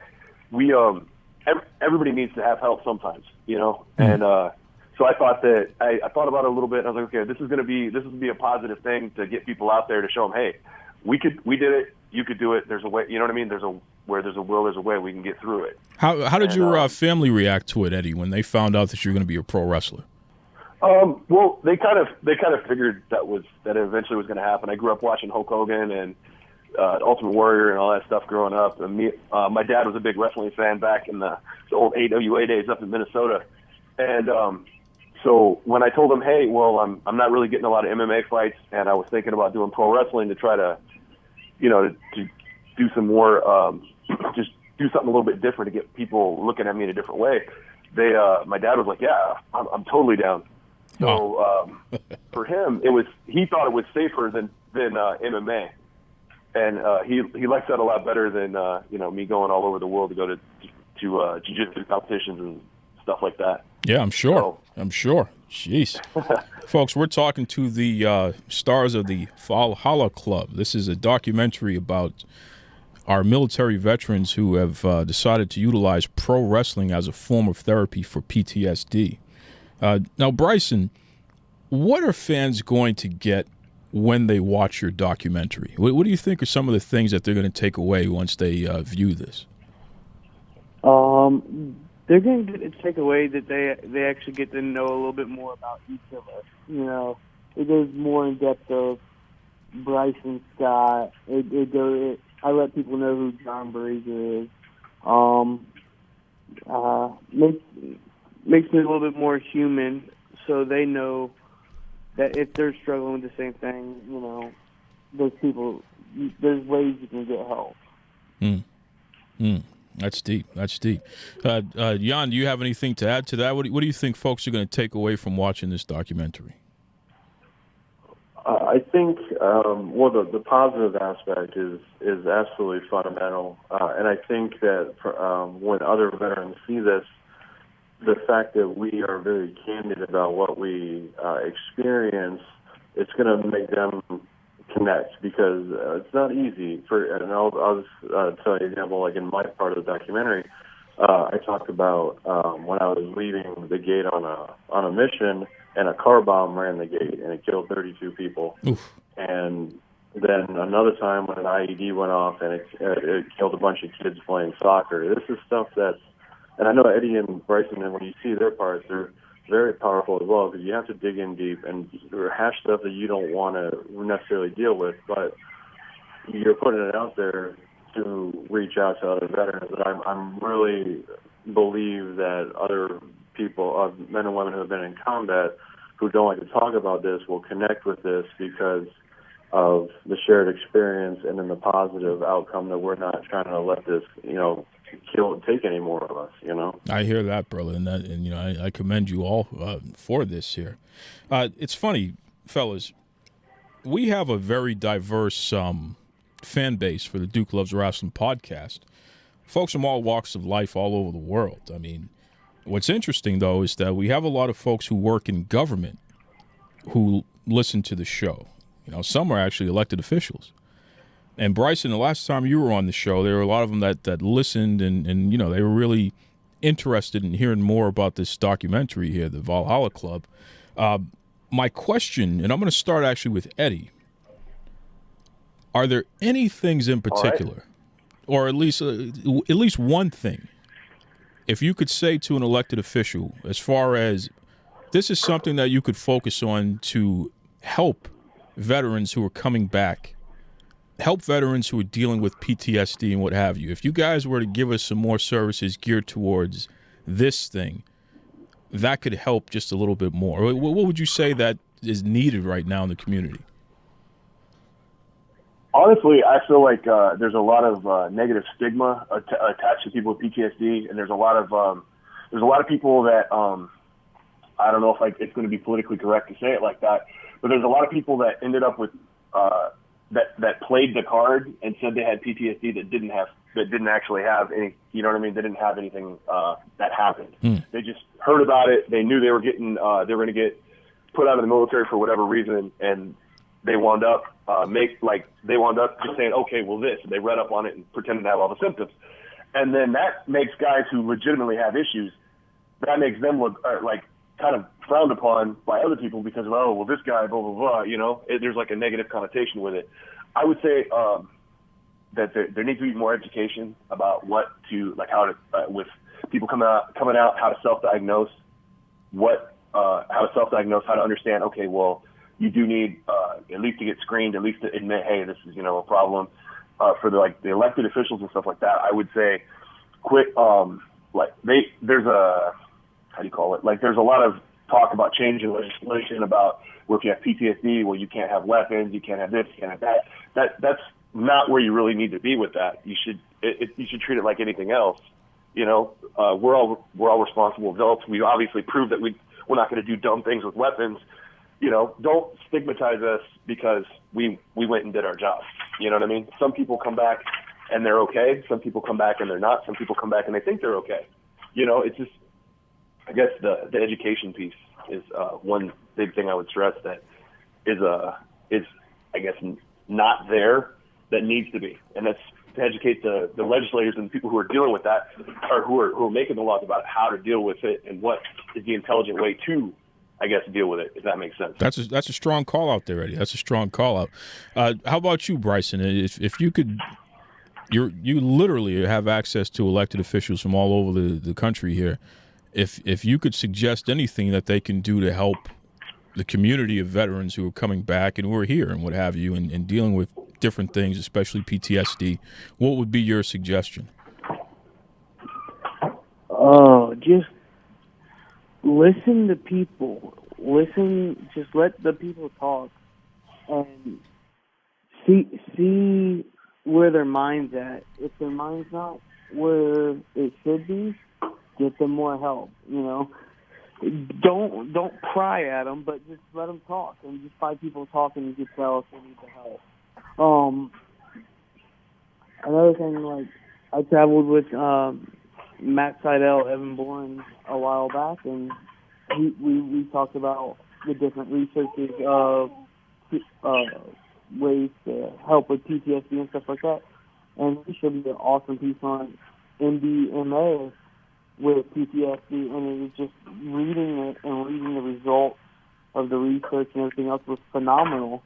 everybody needs to have help sometimes, And so I thought that I thought about it a little bit. And I was like, okay, this will be a positive thing to get people out there to show them, hey, we did it. You could do it. There's a way. You know what I mean? Where there's a will, there's a way. We can get through it. How did your family react to it, Eddie, when they found out that you were going to be a pro wrestler? Well, they kind of figured that it eventually was going to happen. I grew up watching Hulk Hogan and Ultimate Warrior and all that stuff growing up. And my dad was a big wrestling fan back in the old AWA days up in Minnesota. And so when I told him, hey, well, I'm not really getting a lot of MMA fights, and I was thinking about doing pro wrestling to try to, to do some more, just do something a little bit different to get people looking at me in a different way. My dad was like, yeah, I'm totally down. So for him, he thought it was safer than MMA, and he likes that a lot better than me going all over the world to go to jiu-jitsu competitions and stuff like that. Yeah, I'm sure. Jeez. Folks, we're talking to the stars of the Valhalla Club. This is a documentary about our military veterans who have decided to utilize pro wrestling as a form of therapy for PTSD. Now, Bryson, what are fans going to get when they watch your documentary? What do you think are some of the things that they're going to take away once they view this? They're going to take away that they actually get to know a little bit more about each of us. It goes more in depth of Brysin Scott. I let people know who John Brady is. Makes me a little bit more human, so they know that if they're struggling with the same thing, there's ways you can get help. That's deep. Jan, do you have anything to add to that? What do you think folks are going to take away from watching this documentary? I think the positive aspect is absolutely fundamental, and I think that when other veterans see this, the fact that we are very candid about what we experience, it's going to make them connect, because it's not easy. And I'll just tell you an example. Like in my part of the documentary, I talked about when I was leaving the gate on a mission, and a car bomb ran the gate and it killed 32 people. Oof. And then another time when an IED went off and it killed a bunch of kids playing soccer. This is stuff that's, and I know Eddie and Bryson, and when you see their parts, they're very powerful as well, because you have to dig in deep and hash stuff that you don't want to necessarily deal with, but you're putting it out there to reach out to other veterans. And I'm really believe that other people, men and women who have been in combat, who don't like to talk about this, will connect with this, because of the shared experience and then the positive outcome that we're not trying to let this, kill and take any more of us, I hear that, brother, and I commend you all for this here. It's funny, fellas, we have a very diverse fan base for the Duke Loves Rasslin podcast. Folks from all walks of life all over the world. I mean, what's interesting, though, is that we have a lot of folks who work in government who listen to the show. Some are actually elected officials. And Bryson, the last time you were on the show, there were a lot of them that listened and they were really interested in hearing more about this documentary here, the Valhalla Club. My question, and I'm going to start actually with Eddie. Are there any things in particular, or at least one thing, if you could say to an elected official, as far as this is something that you could focus on to help veterans who are coming back, help veterans who are dealing with PTSD and what have you. If you guys were to give us some more services geared towards this thing, that could help just a little bit more. What would you say that is needed right now in the community? Honestly, I feel like there's a lot of negative stigma attached to people with PTSD, and there's a lot of people that I don't know if it's going to be politically correct to say it like that, but there's a lot of people that ended up with that played the card and said they had PTSD that didn't actually have any. You know what I mean? They didn't have anything that happened. They just heard about it. They knew they were going to get put out of the military for whatever reason, and they wound up just saying, okay, well this. And they read up on it and pretended to have all the symptoms, and then that makes guys who legitimately have issues, that makes them look kind of frowned upon by other people because of, this guy, blah, blah, blah, there's a negative connotation with it. I would say that there needs to be more education about how to, with people coming out, how to self-diagnose, how to understand, okay, well, you do need at least to get screened, at least to admit, hey, this is, a problem. For the elected officials and stuff like that, I would say quit, there's a, how do you call it? There's a lot of talk about changing legislation about where if you have PTSD, well, you can't have weapons, you can't have this, you can't have that. That's not where you really need to be with that. You should treat it like anything else. We're all responsible adults. We obviously proved that we're not going to do dumb things with weapons. Don't stigmatize us because we went and did our job. You know what I mean? Some people come back and they're okay. Some people come back and they're not. Some people come back and they think they're okay. It's just, I guess the education piece is one big thing I would stress that is I guess not there that needs to be, and that's to educate the legislators and the people who are dealing with that, or who are making the laws about how to deal with it and what is the intelligent way to, I guess, deal with it. If that makes sense. That's a strong call out there, Eddie. That's a strong call out. How about you, Bryson? If you could. You literally have access to elected officials from all over the country here. If you could suggest anything that they can do to help the community of veterans who are coming back and who are here and what have you and dealing with different things, especially PTSD, what would be your suggestion? Just listen to people. Just let the people talk and see where their mind's at. If their mind's not where it should be, get them more help. Don't pry at them, but just let them talk. And just by people talking, you can tell if they need the help. Another thing, I traveled with Matt Seidel, Evan Bourne a while back, and we talked about the different researches of ways to help with PTSD and stuff like that. And we showed you an awesome piece on MDMA with PTSD, and it was just reading it and reading the results of the research and everything else was phenomenal.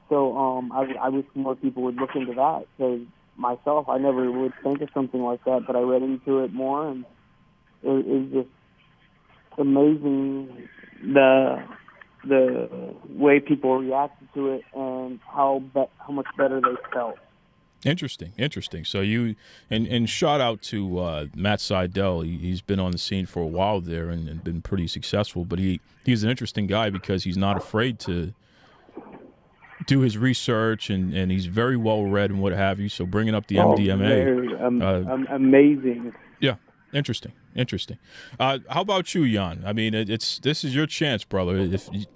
So I wish more people would look into that, because myself, I never would think of something like that, but I read into it more, and it was just amazing the way people reacted to it and how much better they felt. Interesting. So you and shout out to Matt Seidel. He's been on the scene for a while there and been pretty successful. But he's an interesting guy because he's not afraid to do his research, and he's very well read and what have you. So bringing up the MDMA, amazing. yeah, interesting. How about you, Jan? I mean, this is your chance, brother.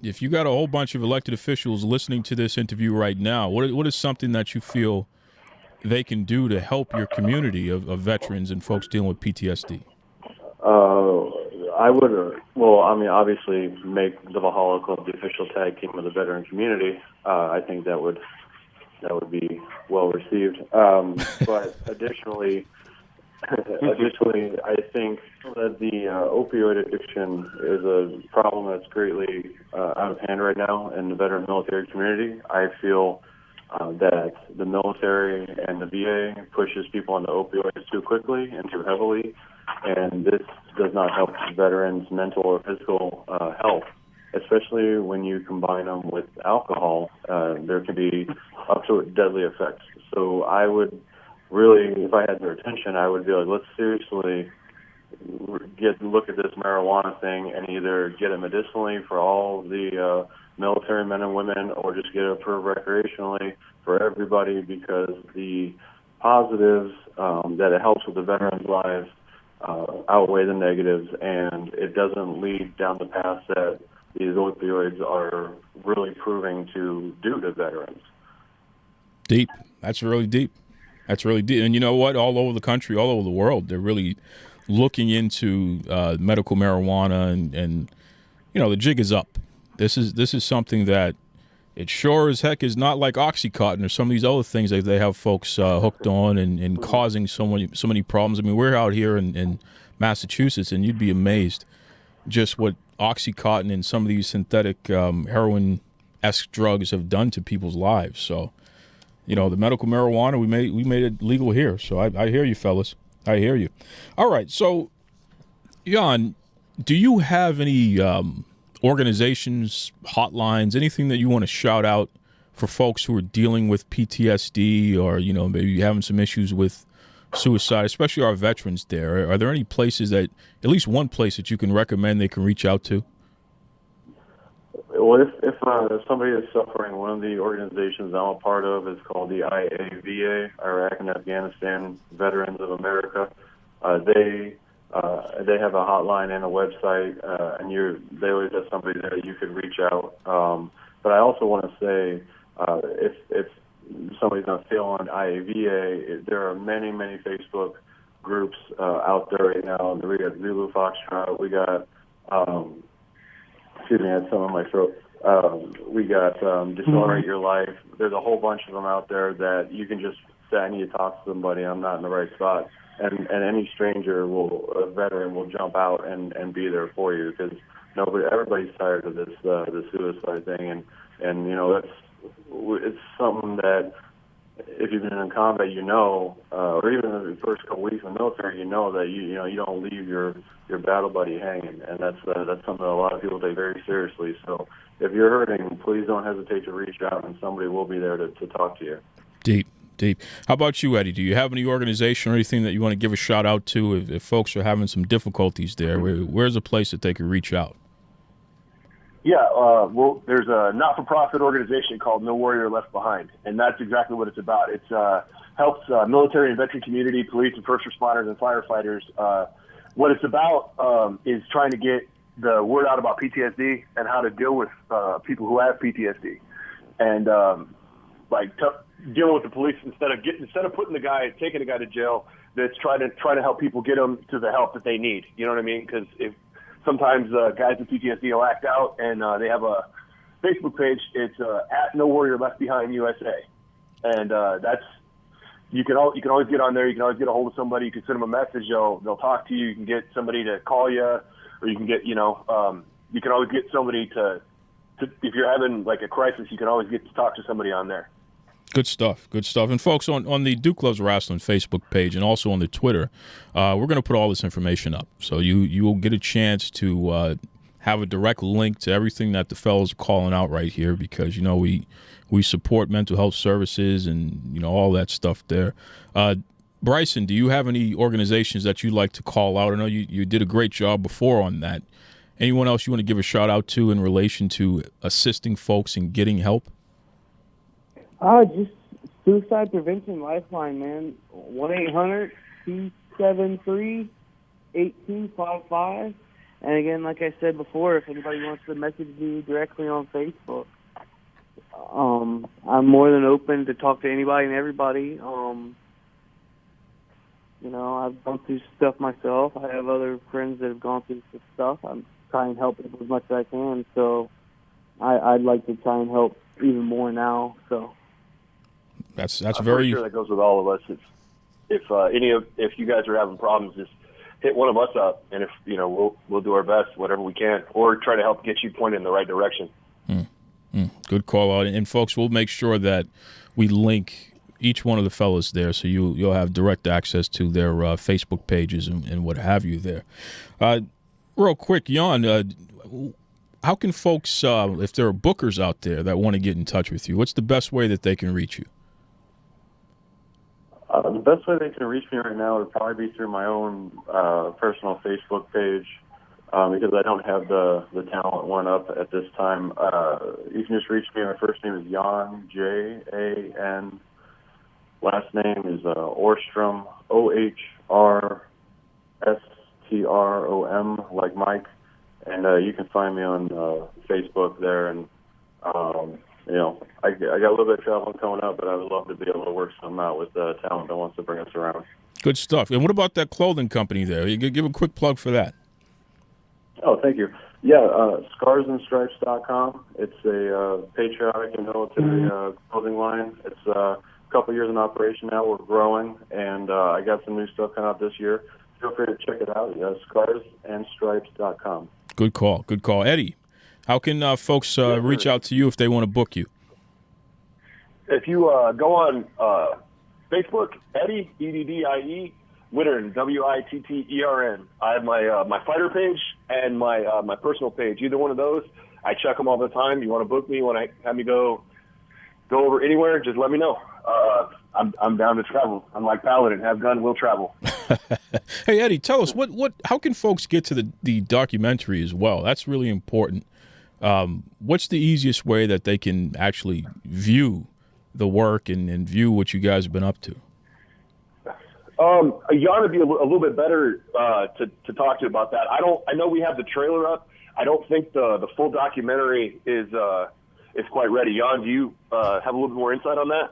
If you got a whole bunch of elected officials listening to this interview right now, what is something that you feel they can do to help your community of veterans and folks dealing with PTSD? I would, obviously make the Valhalla Club the official tag team of the veteran community. I think that would be well received. But additionally, I think that the opioid addiction is a problem that's greatly out of hand right now in the veteran military community. I feel that the military and the VA pushes people onto opioids too quickly and too heavily, and this does not help veterans' mental or physical health, especially when you combine them with alcohol. There can be up to deadly effects. So I would really, if I had their attention, I would be like, let's seriously look at this marijuana thing and either get it medicinally for all the military men and women, or just get it approved recreationally for everybody, because the positives that it helps with the veterans' lives outweigh the negatives, and it doesn't lead down the path that these opioids are really proving to do to veterans. Deep. That's really deep. And you know what? All over the country, all over the world, they're really looking into medical marijuana, and the jig is up. This is something that it sure as heck is not like Oxycontin or some of these other things that they have folks hooked on and causing so many problems. I mean, we're out here in Massachusetts, and you'd be amazed just what Oxycontin and some of these synthetic heroin-esque drugs have done to people's lives. So, the medical marijuana, we made it legal here. So I hear you, fellas. I hear you. All right. So, Jan, do you have any organizations, hotlines, anything that you want to shout out for folks who are dealing with PTSD, or maybe having some issues with suicide, especially our veterans there? Are there any places at least one place that you can recommend they can reach out to? Well, if somebody is suffering, one of the organizations I'm a part of is called the IAVA, Iraq and Afghanistan Veterans of America. They have a hotline and a website, and they always have somebody there you could reach out. But I also want to say, if somebody's not feeling IAVA, there are many Facebook groups out there right now. We got Zulu Foxtrot. We got, excuse me, I had some in my throat. We got Decelerate Your Life. There's a whole bunch of them out there that you can just say, I need to talk to somebody. I'm not in the right spot. And any stranger a veteran will jump out and be there for you, because everybody's tired of this the suicide thing, and it's something that if you've been in combat, or even in the first couple weeks in the military, that you don't leave your battle buddy hanging, and that's something that a lot of people take very seriously. So if you're hurting, please don't hesitate to reach out, and somebody will be there to talk to you. Deep. How about you, Eddie? Do you have any organization or anything that you want to give a shout out to if folks are having some difficulties there? Where's a place that they could reach out? Yeah, there's a not-for-profit organization called No Warrior Left Behind, and that's exactly what it's about. It helps military and veteran community, police and first responders and firefighters. What it's about is trying to get the word out about PTSD and how to deal with people who have PTSD, and dealing with the police instead of taking a guy to jail. That's trying to help people get them to the help that they need. You know what I mean? Because sometimes guys with PTSD will act out, and they have a Facebook page. It's at No Warrior Left Behind USA, and you can always get on there. You can always get a hold of somebody. You can send them a message. They'll talk to you. You can get somebody to call you, or you can get you can always get somebody to if you're having like a crisis, you can always get to talk to somebody on there. Good stuff. And folks, on the Duke Loves Rasslin Facebook page and also on the Twitter, we're going to put all this information up. So you will get a chance to have a direct link to everything that the fellows are calling out right here, because, we support mental health services and, all that stuff there. Bryson, do you have any organizations that you'd like to call out? I know you did a great job before on that. Anyone else you want to give a shout out to in relation to assisting folks in getting help? Just Suicide Prevention Lifeline, man. 1-800-273-8255. And again, like I said before, if anybody wants to message me directly on Facebook, I'm more than open to talk to anybody and everybody. I've gone through stuff myself. I have other friends that have gone through this stuff. I'm trying to help people as much as I can. So I'd like to try and help even more now. So that's I'm very pretty sure that goes with all of us. If you guys are having problems, just hit one of us up, and if we'll do our best, whatever we can, or try to help get you pointed in the right direction. Good call out. And folks, we'll make sure that we link each one of the fellas there, so you'll have direct access to their Facebook pages and what have you there. Real quick, Jan, how can folks, if there are bookers out there that want to get in touch with you, what's the best way that they can reach you? The best way they can reach me right now would probably be through my own personal Facebook page, because I don't have the talent one up at this time. You can just reach me. My first name is Jan, Jan. Last name is Ohrstrom, Ohrstrom, like Mike. And you can find me on Facebook there. And, I got a little bit of traveling coming up, but I would love to be able to work something out with the talent that wants to bring us around. Good stuff. And what about that clothing company there? You could give a quick plug for that. Oh, thank you. Yeah, scarsandstripes.com. It's a patriotic and military clothing line. It's a couple years in operation now. We're growing, and I got some new stuff coming out this year. Feel free to check it out. Scarsandstripes.com. Good call. Eddie, how can folks reach out to you if they want to book you? If you go on Facebook, Eddie, E-D-D-I-E, Wittern, W-I-T-T-E-R-N. I have my fighter page and my personal page. Either one of those, I check them all the time. You want to book me? You want to have me go over anywhere? Just let me know. I'm down to travel. I'm like Paladin. Have gun, will travel. Hey, Eddie, tell us how can folks get to the documentary as well? That's really important. What's the easiest way that they can actually view the work and view what you guys have been up to? Jan would be a little bit better to talk to about that. I know we have the trailer up. I don't think the full documentary is quite ready. Jan, do you have a little bit more insight on that?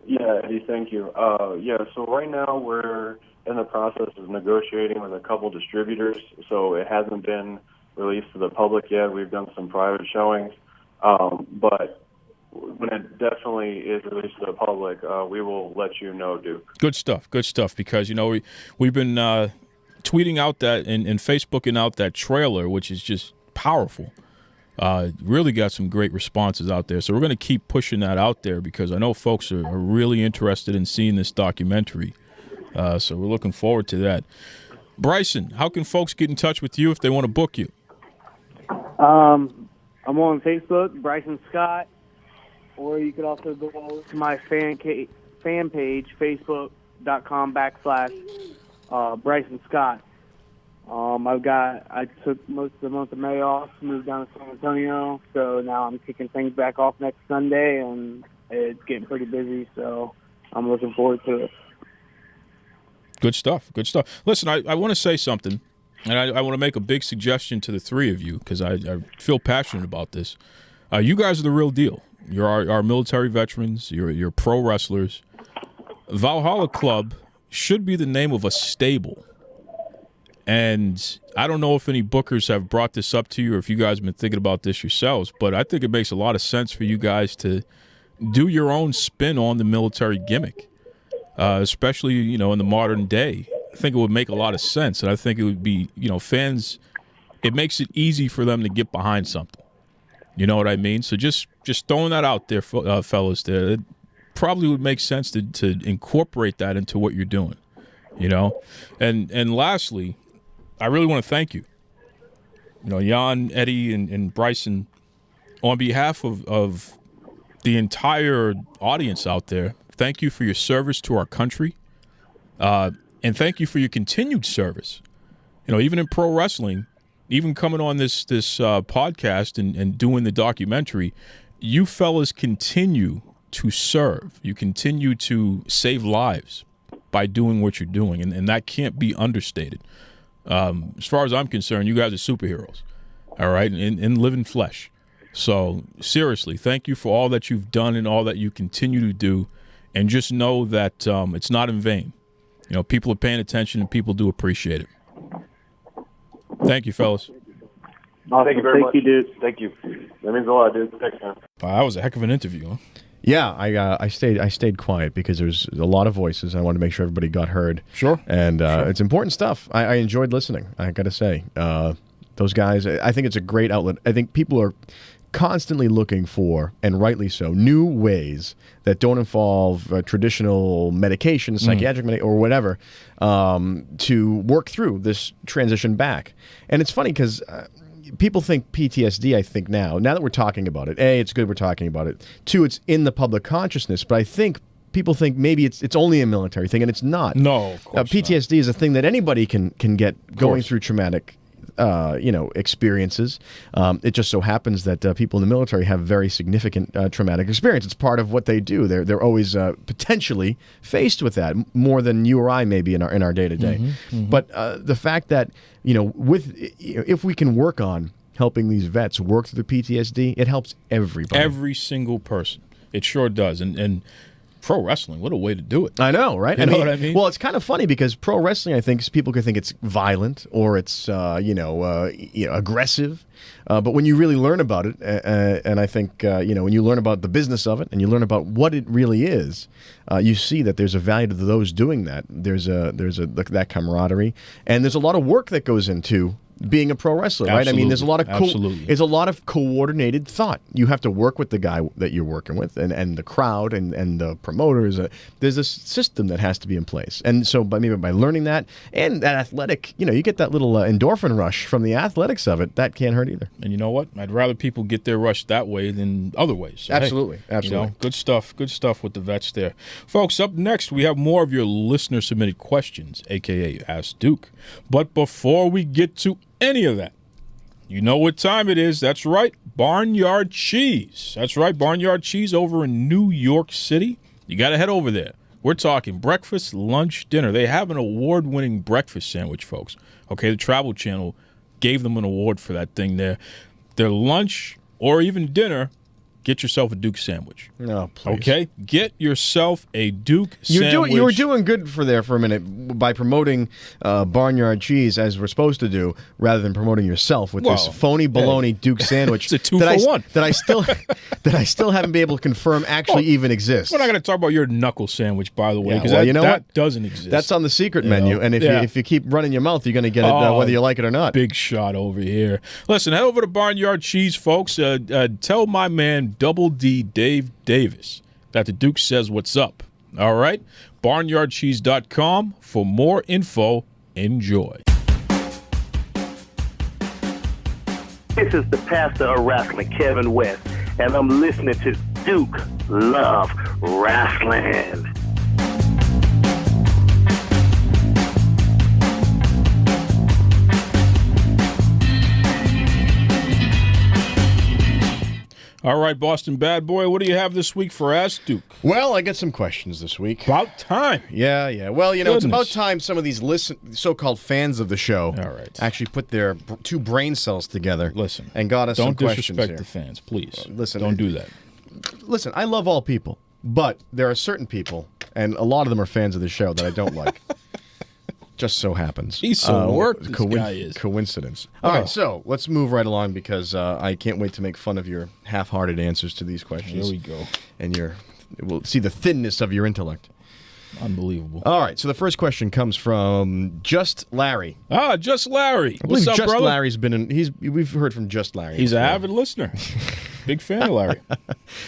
Yeah, Eddie, thank you. So right now we're in the process of negotiating with a couple distributors, so it hasn't been released to the public yet. We've done some private showings, but when it definitely is released to the public, we will let you know, Duke. Good stuff, because, we've been tweeting out that and Facebooking out that trailer, which is just powerful. Really got some great responses out there. So we're going to keep pushing that out there because I know folks are really interested in seeing this documentary. So we're looking forward to that. Brysin, how can folks get in touch with you if they want to book you? I'm on Facebook, Brysin Scott, or you could also go to my fan page, facebook.com/Brysin Scott. I took most of the month of May off, moved down to San Antonio, so now I'm kicking things back off next Sunday, and it's getting pretty busy, so I'm looking forward to it. Good stuff. Listen, I want to say something, and I want to make a big suggestion to the three of you because I feel passionate about this. You guys are the real deal. You're our military veterans. You're pro wrestlers. Valhalla Club should be the name of a stable. And I don't know if any bookers have brought this up to you or if you guys have been thinking about this yourselves, but I think it makes a lot of sense for you guys to do your own spin on the military gimmick, especially, in the modern day. I think it would make a lot of sense, and I think it would be, fans, it makes it easy for them to get behind something. You know what I mean? So just throwing that out there, fellas, there, it probably would make sense to incorporate that into what you're doing, And lastly, I really want to thank you. Jan, Eddie, and Brysin, on behalf of the entire audience out there, thank you for your service to our country, and thank you for your continued service. Even in pro wrestling, even coming on this podcast and doing the documentary, you fellas continue to serve. You continue to save lives by doing what you're doing, and that can't be understated. As far as I'm concerned, you guys are superheroes, all right, in living flesh. So seriously, thank you for all that you've done and all that you continue to do, and just know that it's not in vain. You know, people are paying attention, and people do appreciate it. Thank you, fellas. Thank you very much. Thank you, dude. Thank you. That means a lot, dude. Thanks, man. Wow, that was a heck of an interview, huh? Yeah, I stayed quiet because there's a lot of voices. I wanted to make sure everybody got heard. Sure. And it's important stuff. I enjoyed listening, I got to say. Those guys, I think it's a great outlet. I think people are constantly looking for, and rightly so, new ways that don't involve traditional medication, psychiatric medication, or whatever, to work through this transition back. And it's funny because people think PTSD, I think now that we're talking about it, A, it's good we're talking about it. Two, it's in the public consciousness, but I think people think maybe it's only a military thing, and it's not. No, of course PTSD not. Is a thing that anybody can get going through traumatic experiences. It just so happens that people in the military have very significant traumatic experience. It's part of what they do. They're always potentially faced with that more than you or I maybe in our day to day. But the fact that if we can work on helping these vets work through the PTSD, it helps everybody. Every single person. It sure does. And pro wrestling, what a way to do it. I know, right? You know what I mean? Well, it's kind of funny because pro wrestling, I think, people could think it's violent or it's, aggressive. But when you really learn about it, and I think, when you learn about the business of it and you learn about what it really is, you see that there's a value to those doing that. There's that camaraderie. And there's a lot of work that goes into being a pro wrestler, right? I mean, there's a lot of there's a lot of coordinated thought. You have to work with the guy that you're working with, and the crowd, and the promoters. There's a system that has to be in place, and so by learning that and that athletic, you get that little endorphin rush from the athletics of it. That can't hurt either. And you know what? I'd rather people get their rush that way than other ways. So, absolutely. Good stuff. Good stuff with the vets there, folks. Up next, we have more of your listener submitted questions, aka Ask Duke. But before we get to any of that, you know what time it is. That's right, Barnyard Cheese. That's right, Barnyard Cheese over in New York City. You got to head over there. We're talking breakfast, lunch, dinner. They have an award-winning breakfast sandwich, folks. Okay, the Travel Channel gave them an award for that thing there. Their lunch or even dinner, get yourself a Duke sandwich. Oh, please. Okay? Get yourself a Duke sandwich. You were doing good for a minute by promoting Barnyard Cheese, as we're supposed to do, rather than promoting yourself with this phony baloney Duke sandwich. It's a 2-for-1. That I still haven't been able to confirm actually even exists. We're not going to talk about your knuckle sandwich, by the way, because that doesn't exist. That's on the secret menu, and if you keep running your mouth, you're going to get it whether you like it or not. Big shot over here. Listen, head over to Barnyard Cheese, folks. Tell my man Double D Dave Davis that the Duke says what's up. All right? BarnyardCheese.com for more info. Enjoy. This is the pastor of wrestling, Kevin West, and I'm listening to Duke Love Rasslin. All right, Boston Bad Boy, what do you have this week for Ask Duke? Well, I got some questions this week. About time. Yeah. Well, it's about time some of these so-called fans of the show actually put their two brain cells together. Listen, and got us some questions here. Don't disrespect the fans, please. Listen, don't do that. Listen, I love all people, but there are certain people, and a lot of them are fans of the show that I don't like. Just so happens. He's so worked, this guy is. Coincidence. All right, so let's move right along because I can't wait to make fun of your half-hearted answers to these questions. Here we go. And we'll see the thinness of your intellect. Unbelievable. All right, so the first question comes from Just Larry. Just Larry. What's up, Just brother? Larry's been we've heard from Just Larry. He's an avid listener. Big fan of Larry.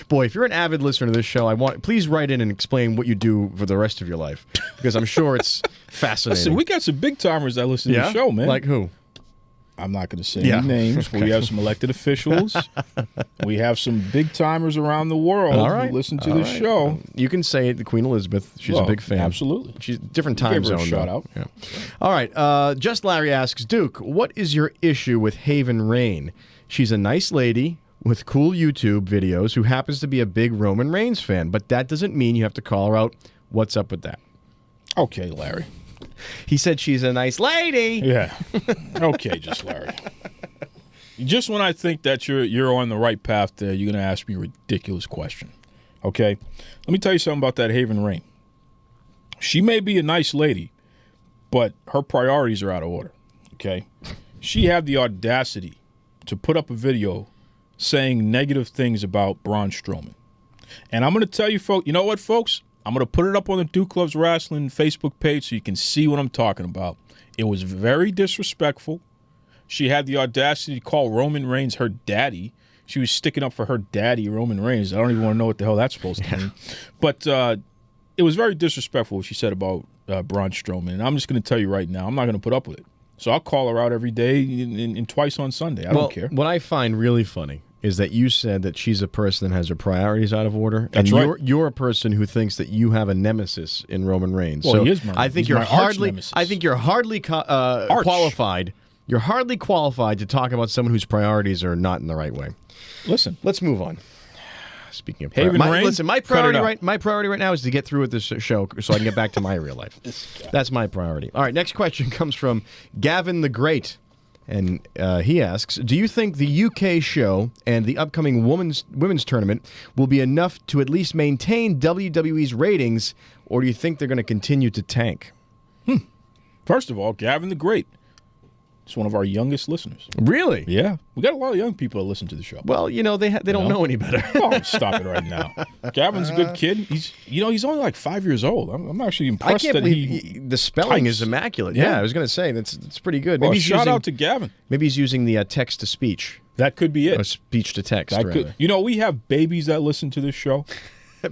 Boy, if you're an avid listener to this show, please write in and explain what you do for the rest of your life, because I'm sure it's fascinating. Listen, we got some big timers that listen to the show, man. Like who? I'm not going to say any names, but we have some elected officials. We have some big timers around the world who listen to the show. You can say it, the Queen Elizabeth. She's a big fan. Absolutely. She's different time zone. Shout out. Yeah. All right. Just Larry asks, Duke, what is your issue with Haven Rain? She's a nice lady with cool YouTube videos who happens to be a big Roman Reigns fan, but that doesn't mean you have to call her out. What's up with that? Okay, Larry. He said she's a nice lady. Yeah. Okay, just Larry. Just when I think that you're on the right path there, you're going to ask me a ridiculous question. Okay? Let me tell you something about that Haven Rain. She may be a nice lady, but her priorities are out of order. Okay? She had the audacity to put up a video saying negative things about Braun Strowman. And I'm going to tell you, folks, you know what, folks? I'm going to put it up on the Duke Loves Rasslin Facebook page so you can see what I'm talking about. It was very disrespectful. She had the audacity to call Roman Reigns her daddy. She was sticking up for her daddy, Roman Reigns. I don't even want to know what the hell that's supposed to mean. But it was very disrespectful what she said about Braun Strowman. And I'm just going to tell you right now, I'm not going to put up with it. So I'll call her out every day and twice on Sunday. I don't care. What I find really funny is that you said that she's a person that has her priorities out of order. That's and right. You're a person who thinks that you have a nemesis in Roman Reigns. Well, so he is my, I think he's you're my hardly. arch-nemesis. I think you're hardly qualified. You're hardly qualified to talk about someone whose priorities are not in the right way. Listen, let's move on. Speaking of Haven Rain, listen, my priority right now is to get through with this show so I can get back to my real life. That's my priority. All right, next question comes from Gavin the Great. And he asks, do you think the UK show and the upcoming women's tournament will be enough to at least maintain WWE's ratings, or do you think they're going to continue to tank? First of all, Gavin the Great. It's one of our youngest listeners. Really? Yeah. We got a lot of young people that listen to the show. Well, you know, they don't know any better. Oh, stop it right now. Gavin's a good kid. He's only like 5 years old. I'm actually impressed I can't that believe the spelling is immaculate. Yeah, I was going to say that's pretty good. Well, Maybe shout out to Gavin. Maybe he's using the text to speech. That could be it. Or speech to text. We have babies that listen to this show.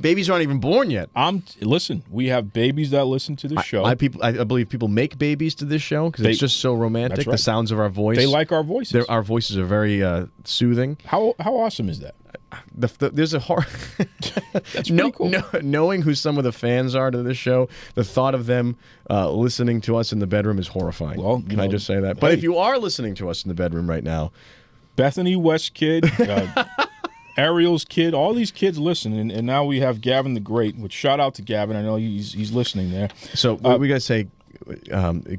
Babies aren't even born yet. Listen, we have babies that listen to this show. I believe people make babies to this show because it's just so romantic. That's right. The sounds of our voice. They like our voices. Our voices are very soothing. How awesome is that? There's a horror. That's pretty cool. Knowing who some of the fans are to this show, the thought of them listening to us in the bedroom is horrifying. Well, can I just say that? But if you are listening to us in the bedroom right now, Bethany West kid. Ariel's kid, all these kids listen, and now we have Gavin the Great. Which shout out to Gavin, I know he's listening there. So we gotta say,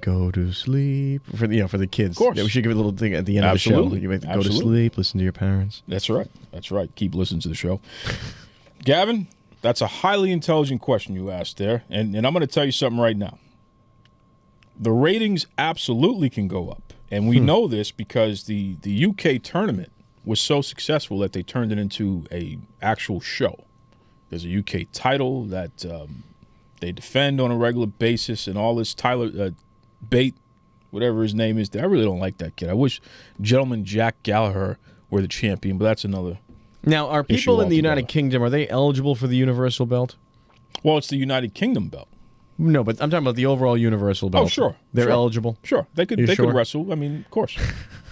go to sleep for the kids. Of course, we should give a little thing at the end of the show. You go to sleep, listen to your parents. That's right. Keep listening to the show. Gavin, that's a highly intelligent question you asked there, and I'm going to tell you something right now. The ratings absolutely can go up, and we know this because the UK tournament was so successful that they turned it into a actual show. There's a UK title that they defend on a regular basis, and all this Tyler Bate, whatever his name is. I really don't like that kid. I wish Gentleman Jack Gallagher were the champion, but that's another. Now, are people in the United Kingdom, are they eligible for the Universal Belt? Well, it's the United Kingdom belt. No, but I'm talking about the overall Universal Belt. Oh, sure. They're eligible? Sure. They could wrestle. I mean, of course.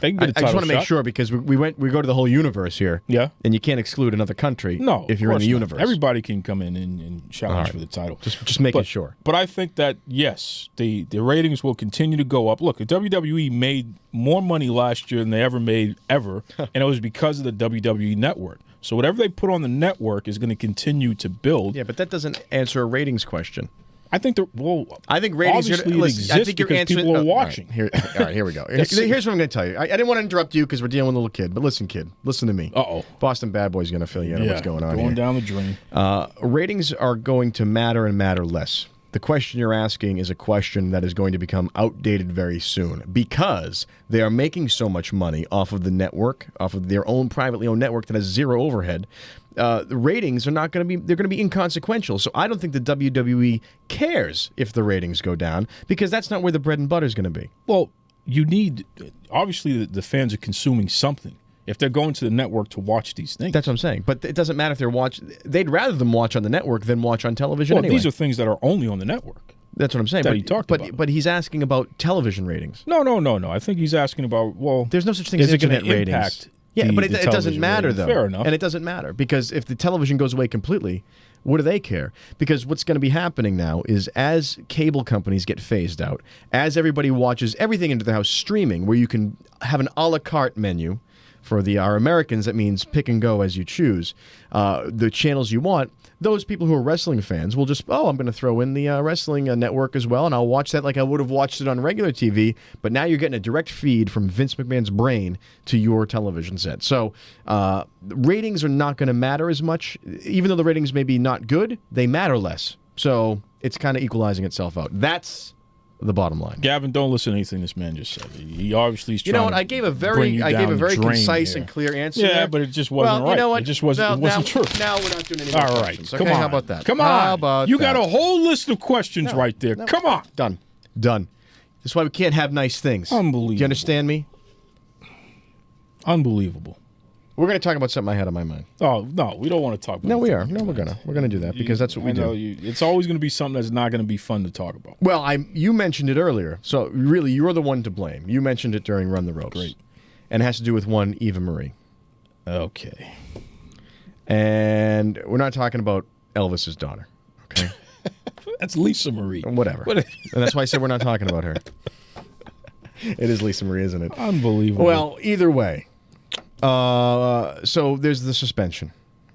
They can get a title I just want to make shot. sure because we go to the whole universe here. Yeah. And you can't exclude another country if you're in the universe. Everybody can come in and challenge for the title. Just making sure. But I think that, yes, the ratings will continue to go up. Look, the WWE made more money last year than they ever made ever, and it was because of the WWE Network. So whatever they put on the network is going to continue to build. Yeah, but that doesn't answer a ratings question. I think I think ratings obviously it exists because people are watching. All right, here we go. Here's what I'm going to tell you. I didn't want to interrupt you because we're dealing with a little kid, but listen, kid, listen to me. Boston Bad Boy's going to fill you in on what's going on going down the drain. Ratings are going to matter and matter less. The question you're asking is a question that is going to become outdated very soon because they are making so much money off of the network, off of their own privately owned network that has zero overhead. The ratings are not going to be, they're going to be inconsequential. So I don't think the WWE cares if the ratings go down because that's not where the bread and butter is going to be. Well, you need, obviously the fans are consuming something. If they're going to the network to watch these things. That's what I'm saying. But it doesn't matter if they're they'd rather them watch on the network than watch on television well, anyway. These are things that are only on the network. That's what I'm saying. But he's asking about television ratings. No. I think he's asking about, well, there's no such thing as internet ratings. Impact but it doesn't matter, though. Fair enough. And it doesn't matter because if the television goes away completely, what do they care? Because what's going to be happening now is as cable companies get phased out, as everybody watches everything into the house streaming, where you can have an a la carte menu For our Americans, that means pick and go as you choose. The channels you want, those people who are wrestling fans will just, I'm going to throw in the wrestling network as well, and I'll watch that like I would have watched it on regular TV, but now you're getting a direct feed from Vince McMahon's brain to your television set. So ratings are not going to matter as much. Even though the ratings may be not good, they matter less. So it's kind of equalizing itself out. That's the bottom line. Gavin, don't listen to anything this man just said. He obviously is trying. You know what? I gave a very concise here. And clear answer. Yeah, there. but it just wasn't right. You know what? It just wasn't true. Now we're not doing any more All right, questions. come Okay, on. how about that? Come on. How about you that? got a whole list of questions right there. No. Come on. Done. That's why we can't have nice things. Unbelievable. Do you understand me? Unbelievable. We're going to talk about something I had on my mind. Oh, no, we don't want to talk about No, we are. No, we're going to do that because that's what we do. It's always going to be something that's not going to be fun to talk about. Well, you mentioned it earlier, so really you're the one to blame. You mentioned it during Run the Ropes. Great. And it has to do with one Eva Marie. Okay. And we're not talking about Elvis's daughter, okay? That's Lisa Marie. Whatever. And that's why I said we're not talking about her. It is Lisa Marie, isn't it? Unbelievable. Well, either way. So there's the suspension.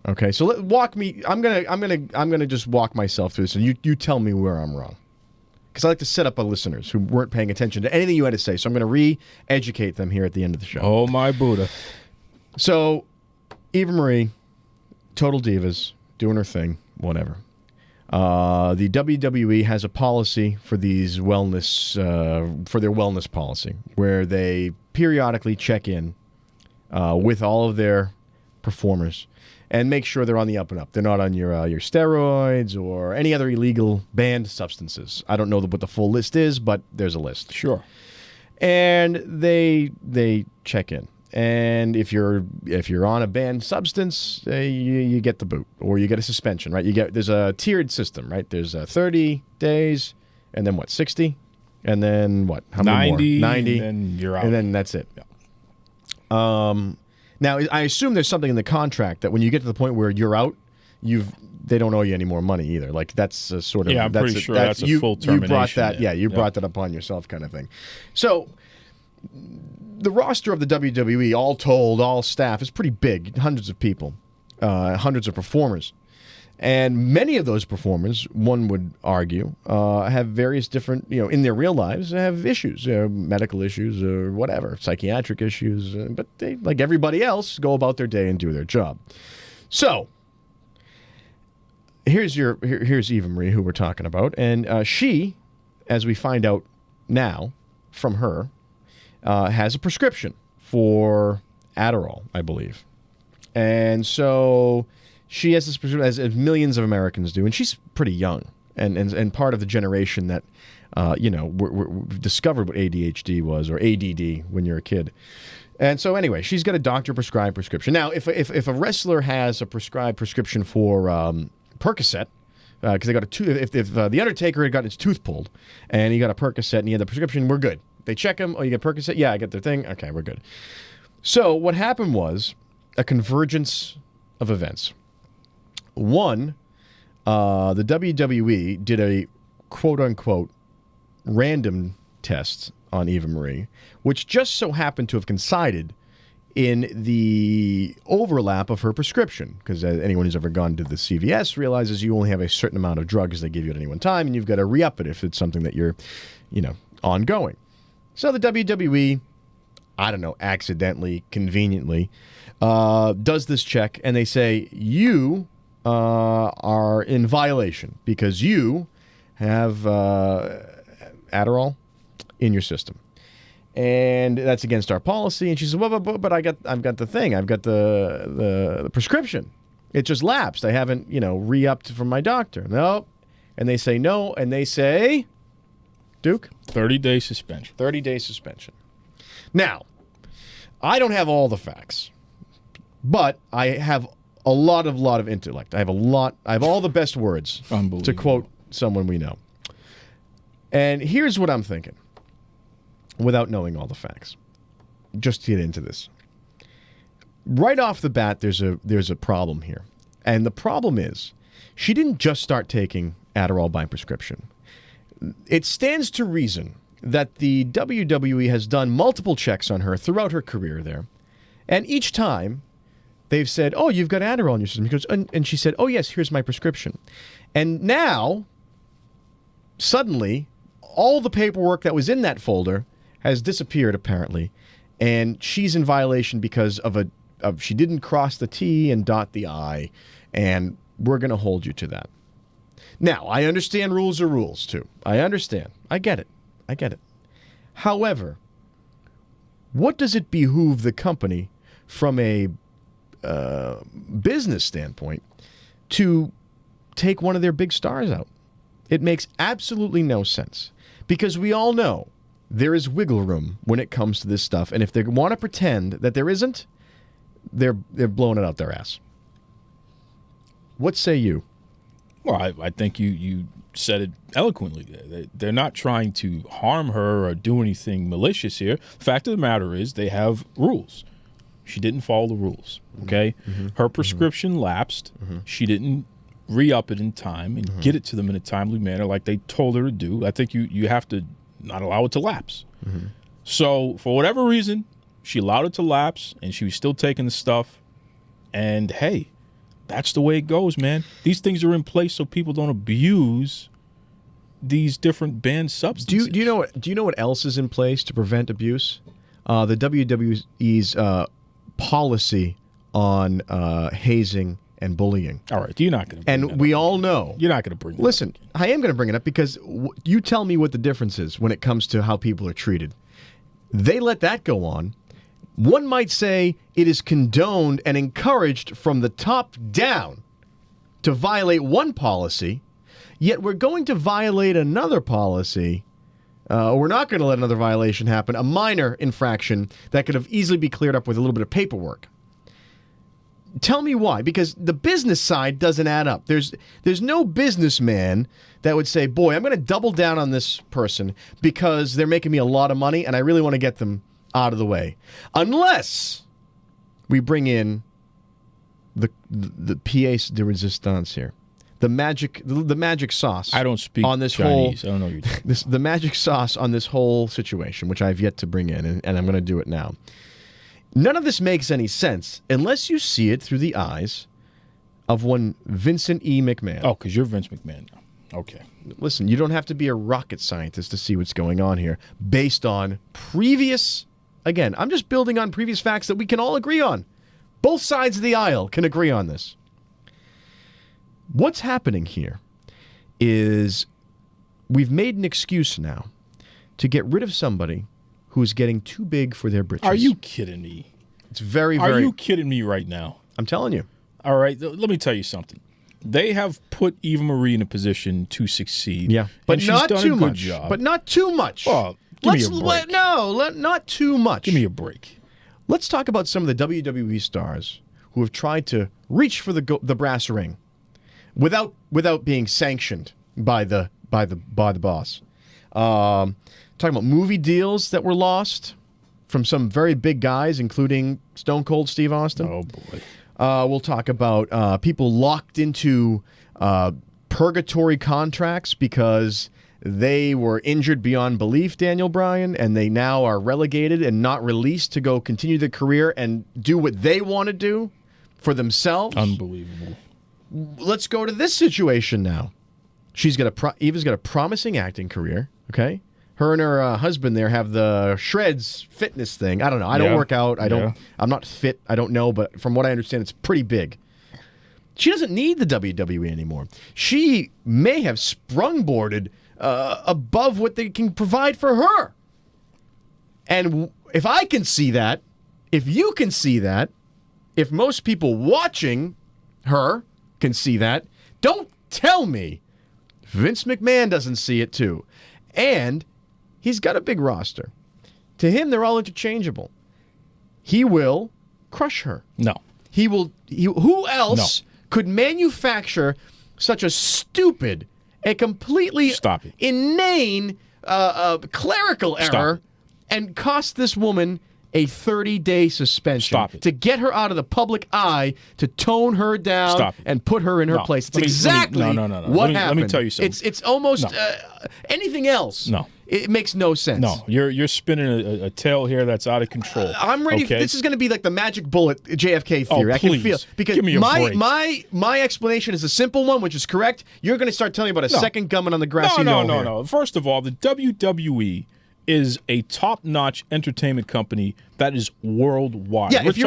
Okay, so walk me. I'm gonna just walk myself through this, and you tell me where I'm wrong, because I like to set up our listeners who weren't paying attention to anything you had to say. So I'm going to re-educate them here at the end of the show. Oh my Buddha! So Eva Marie, Total Divas, doing her thing, whatever. The WWE has a policy for these wellness, for their wellness policy, where they periodically check in with all of their performers and make sure they're on the up and up. They're not on your steroids or any other illegal banned substances. I don't know what the full list is, but there's a list. Sure. And they check in. And if you're on a banned substance, you get the boot or you get a suspension, right? There's a tiered system, right? There's 30 days, and then what? 60, and then what? How many 90, more? 90, and then you're out. and then that's it. Yeah. Now I assume there's something in the contract that when you get to the point where you're out, they don't owe you any more money either. Like that's a sort of I'm pretty sure that's a full termination. You brought that, yeah. you brought that upon yourself, kind of thing. So. The roster of the WWE, all told, all staff, is pretty big. Hundreds of people, hundreds of performers. And many of those performers, one would argue, have various different, in their real lives, have issues, medical issues or whatever, psychiatric issues. But they, like everybody else, go about their day and do their job. So, here's Eva Marie, who we're talking about. And she, as we find out now from her, has a prescription for Adderall, I believe. And so she has this prescription, as millions of Americans do, and she's pretty young and part of the generation that, we're discovered what ADHD was, or ADD when you're a kid. And so anyway, she's got a doctor-prescribed prescription. Now, if a wrestler has a prescribed prescription for Percocet, because they got if the Undertaker had gotten his tooth pulled and he got a Percocet and he had the prescription, we're good. They check him. Oh, you get Percocet? Yeah, I get their thing. Okay, we're good. So what happened was a convergence of events. One, the WWE did a quote-unquote random test on Eva Marie, which just so happened to have coincided in the overlap of her prescription. Because anyone who's ever gone to the CVS realizes you only have a certain amount of drugs they give you at any one time, and you've got to re-up it if it's something that you're, ongoing. So the WWE, I don't know, accidentally, conveniently, does this check, and they say, you are in violation because you have Adderall in your system. And that's against our policy. And she says, well, but I've got the thing. I've got the prescription. It just lapsed. I haven't, re-upped from my doctor. No. And they say no, and they say... Duke? 30-day suspension. 30-day suspension. Now, I don't have all the facts, but I have a lot of intellect. I have all the best words, to quote someone we know. And here's what I'm thinking, without knowing all the facts, just to get into this. Right off the bat, there's a problem here. And the problem is, she didn't just start taking Adderall by prescription. It stands to reason that the WWE has done multiple checks on her throughout her career there And each time they've said, oh, you've got Adderall in your system. He goes, and she said, oh, yes, here's my prescription. And now, suddenly, all the paperwork that was in that folder has disappeared, apparently. And she's in violation because of she didn't cross the T and dot the I. And we're going to hold you to that. Now, I understand rules are rules, too. I understand. I get it. However, what does it behoove the company from a business standpoint to take one of their big stars out? It makes absolutely no sense because we all know there is wiggle room when it comes to this stuff, and if they want to pretend that there isn't, they're blowing it out their ass. What say you? Well, I think you said it eloquently. They're not trying to harm her or do anything malicious here. The fact of the matter is they have rules. She didn't follow the rules, okay? Her prescription lapsed. She didn't re-up it in time and get it to them in a timely manner like they told her to do. I think you have to not allow it to lapse. So for whatever reason, she allowed it to lapse, and she was still taking the stuff. And, hey, that's the way it goes, man. These things are in place so people don't abuse these different banned substances. Do you know what else is in place to prevent abuse? The WWE's policy on hazing and bullying. All right, you're not going to. And we all know you're not going to bring. Listen, I am going to bring it up because you tell me what the difference is when it comes to how people are treated. They let that go on. One might say it is condoned and encouraged from the top down to violate one policy, yet we're going to violate another policy. We're not going to let another violation happen, a minor infraction that could have easily be cleared up with a little bit of paperwork. Tell me why, because the business side doesn't add up. There's no businessman that would say, boy, I'm going to double down on this person because they're making me a lot of money and I really want to get them out of the way. Unless we bring in the pièce de résistance here. The magic sauce. I don't speak on this Chinese. whole, I don't know what you're doing. the magic sauce on this whole situation, which I've yet to bring in, and I'm going to do it now. None of this makes any sense unless you see it through the eyes of one Vincent E. McMahon. Oh, because you're Vince McMahon now. Okay. Listen, you don't have to be a rocket scientist to see what's going on here based on previous... Again, I'm just building on previous facts that we can all agree on. Both sides of the aisle can agree on this. What's happening here is we've made an excuse now to get rid of somebody who's getting too big for their britches. Are you kidding me? It's very, very... Are you kidding me right now? I'm telling you. All right, let me tell you something. They have put Eva Marie in a position to succeed. Yeah, but not too much. Job. But not too much. Well, give me a break. Not too much. Give me a break. Let's talk about some of the WWE stars who have tried to reach for the brass ring without being sanctioned by the boss. Talking about movie deals that were lost from some very big guys, including Stone Cold Steve Austin. Oh, boy. We'll talk about people locked into purgatory contracts because they were injured beyond belief, Daniel Bryan, and they now are relegated and not released to go continue their career and do what they want to do for themselves. Unbelievable. Let's go to this situation now. Eva's got a promising acting career, okay? Her and her husband there have the Shreds fitness thing. I don't know. I don't work out. I'm not fit. I don't know, but from what I understand, it's pretty big. She doesn't need the WWE anymore. She may have sprungboarded above what they can provide for her. And if I can see that, if you can see that, if most people watching her can see that, don't tell me Vince McMahon doesn't see it too. And he's got a big roster. To him, they're all interchangeable. He will crush her. No. Who else could manufacture such a stupid and completely inane clerical error and cost this woman a 30-day suspension to get her out of the public eye, to tone her down and put her in her place. It's exactly what happened. Let me tell you something. It's almost anything else It makes no sense. No, you're spinning a tale here that's out of control. I'm ready. Okay? This is going to be like the magic bullet JFK theory. Oh, I can please. feel because Give me a break. my explanation is a simple one, which is correct. You're going to start telling me about a second gumming on the grassy knoll. No. First of all, the WWE is a top-notch entertainment company that is worldwide. Yeah, We're if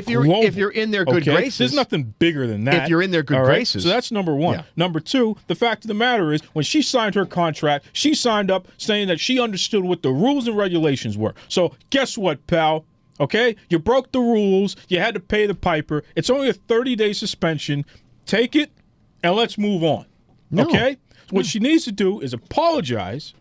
you're in their good graces, there's nothing bigger than that. If you're in their good graces, so that's number one. Yeah. Number two, the fact of the matter is, when she signed her contract, she signed up saying that she understood what the rules and regulations were. So guess what, pal? Okay, you broke the rules. You had to pay the piper. It's only a 30-day suspension. Take it, and let's move on. No. Okay? What she needs to do is apologize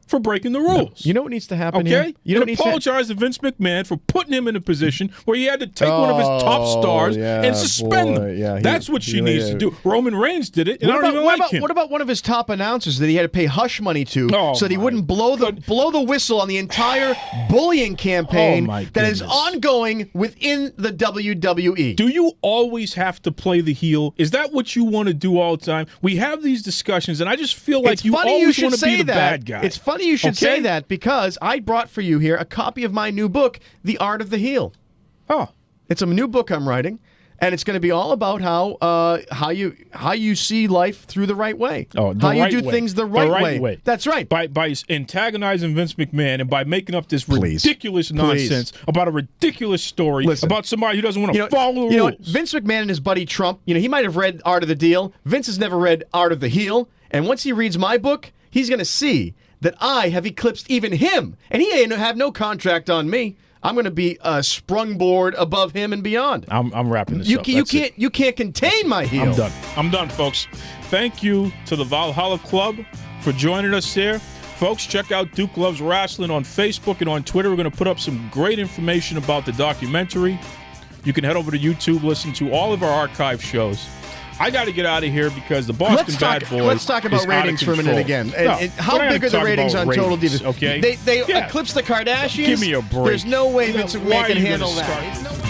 for breaking the rules. No. You know what needs to happen here? You know, apologize to Vince McMahon for putting him in a position where he had to take one of his top stars and suspend them. Yeah, that's what she needs to do. Roman Reigns did it, and I don't even like him. What about one of his top announcers that he had to pay hush money to so that he wouldn't blow the whistle on the entire bullying campaign that is ongoing within the WWE? Do you always have to play the heel? Is that what you want to do all the time? We have these discussions, and I just feel like you always want to be the bad guy. It's funny you should say that because I brought for you here a copy of my new book, The Art of the Heel. Oh. It's a new book I'm writing, and it's going to be all about how you see life through the right way. Oh, how you do things the right way. That's right. By antagonizing Vince McMahon and by making up this ridiculous nonsense about a ridiculous story about somebody who doesn't want to follow the rules. Vince McMahon and his buddy Trump, he might have read Art of the Deal. Vince has never read Art of the Heel, and once he reads my book, he's going to see that I have eclipsed even him, and he ain't have no contract on me. I'm going to be a sprungboard above him and beyond. I'm wrapping this up. You can't contain my heel. I'm done, folks. Thank you to the Valhalla Club for joining us here. Folks, check out Duke Loves Rasslin on Facebook and on Twitter. We're going to put up some great information about the documentary. You can head over to YouTube, listen to all of our archive shows. I got to get out of here because the Boston Bad Boys. Let's talk about ratings for a minute again. And how big are the ratings on Total Divas? Okay, they eclipse the Kardashians. Give me a break. There's no way Vince McMahon can handle that.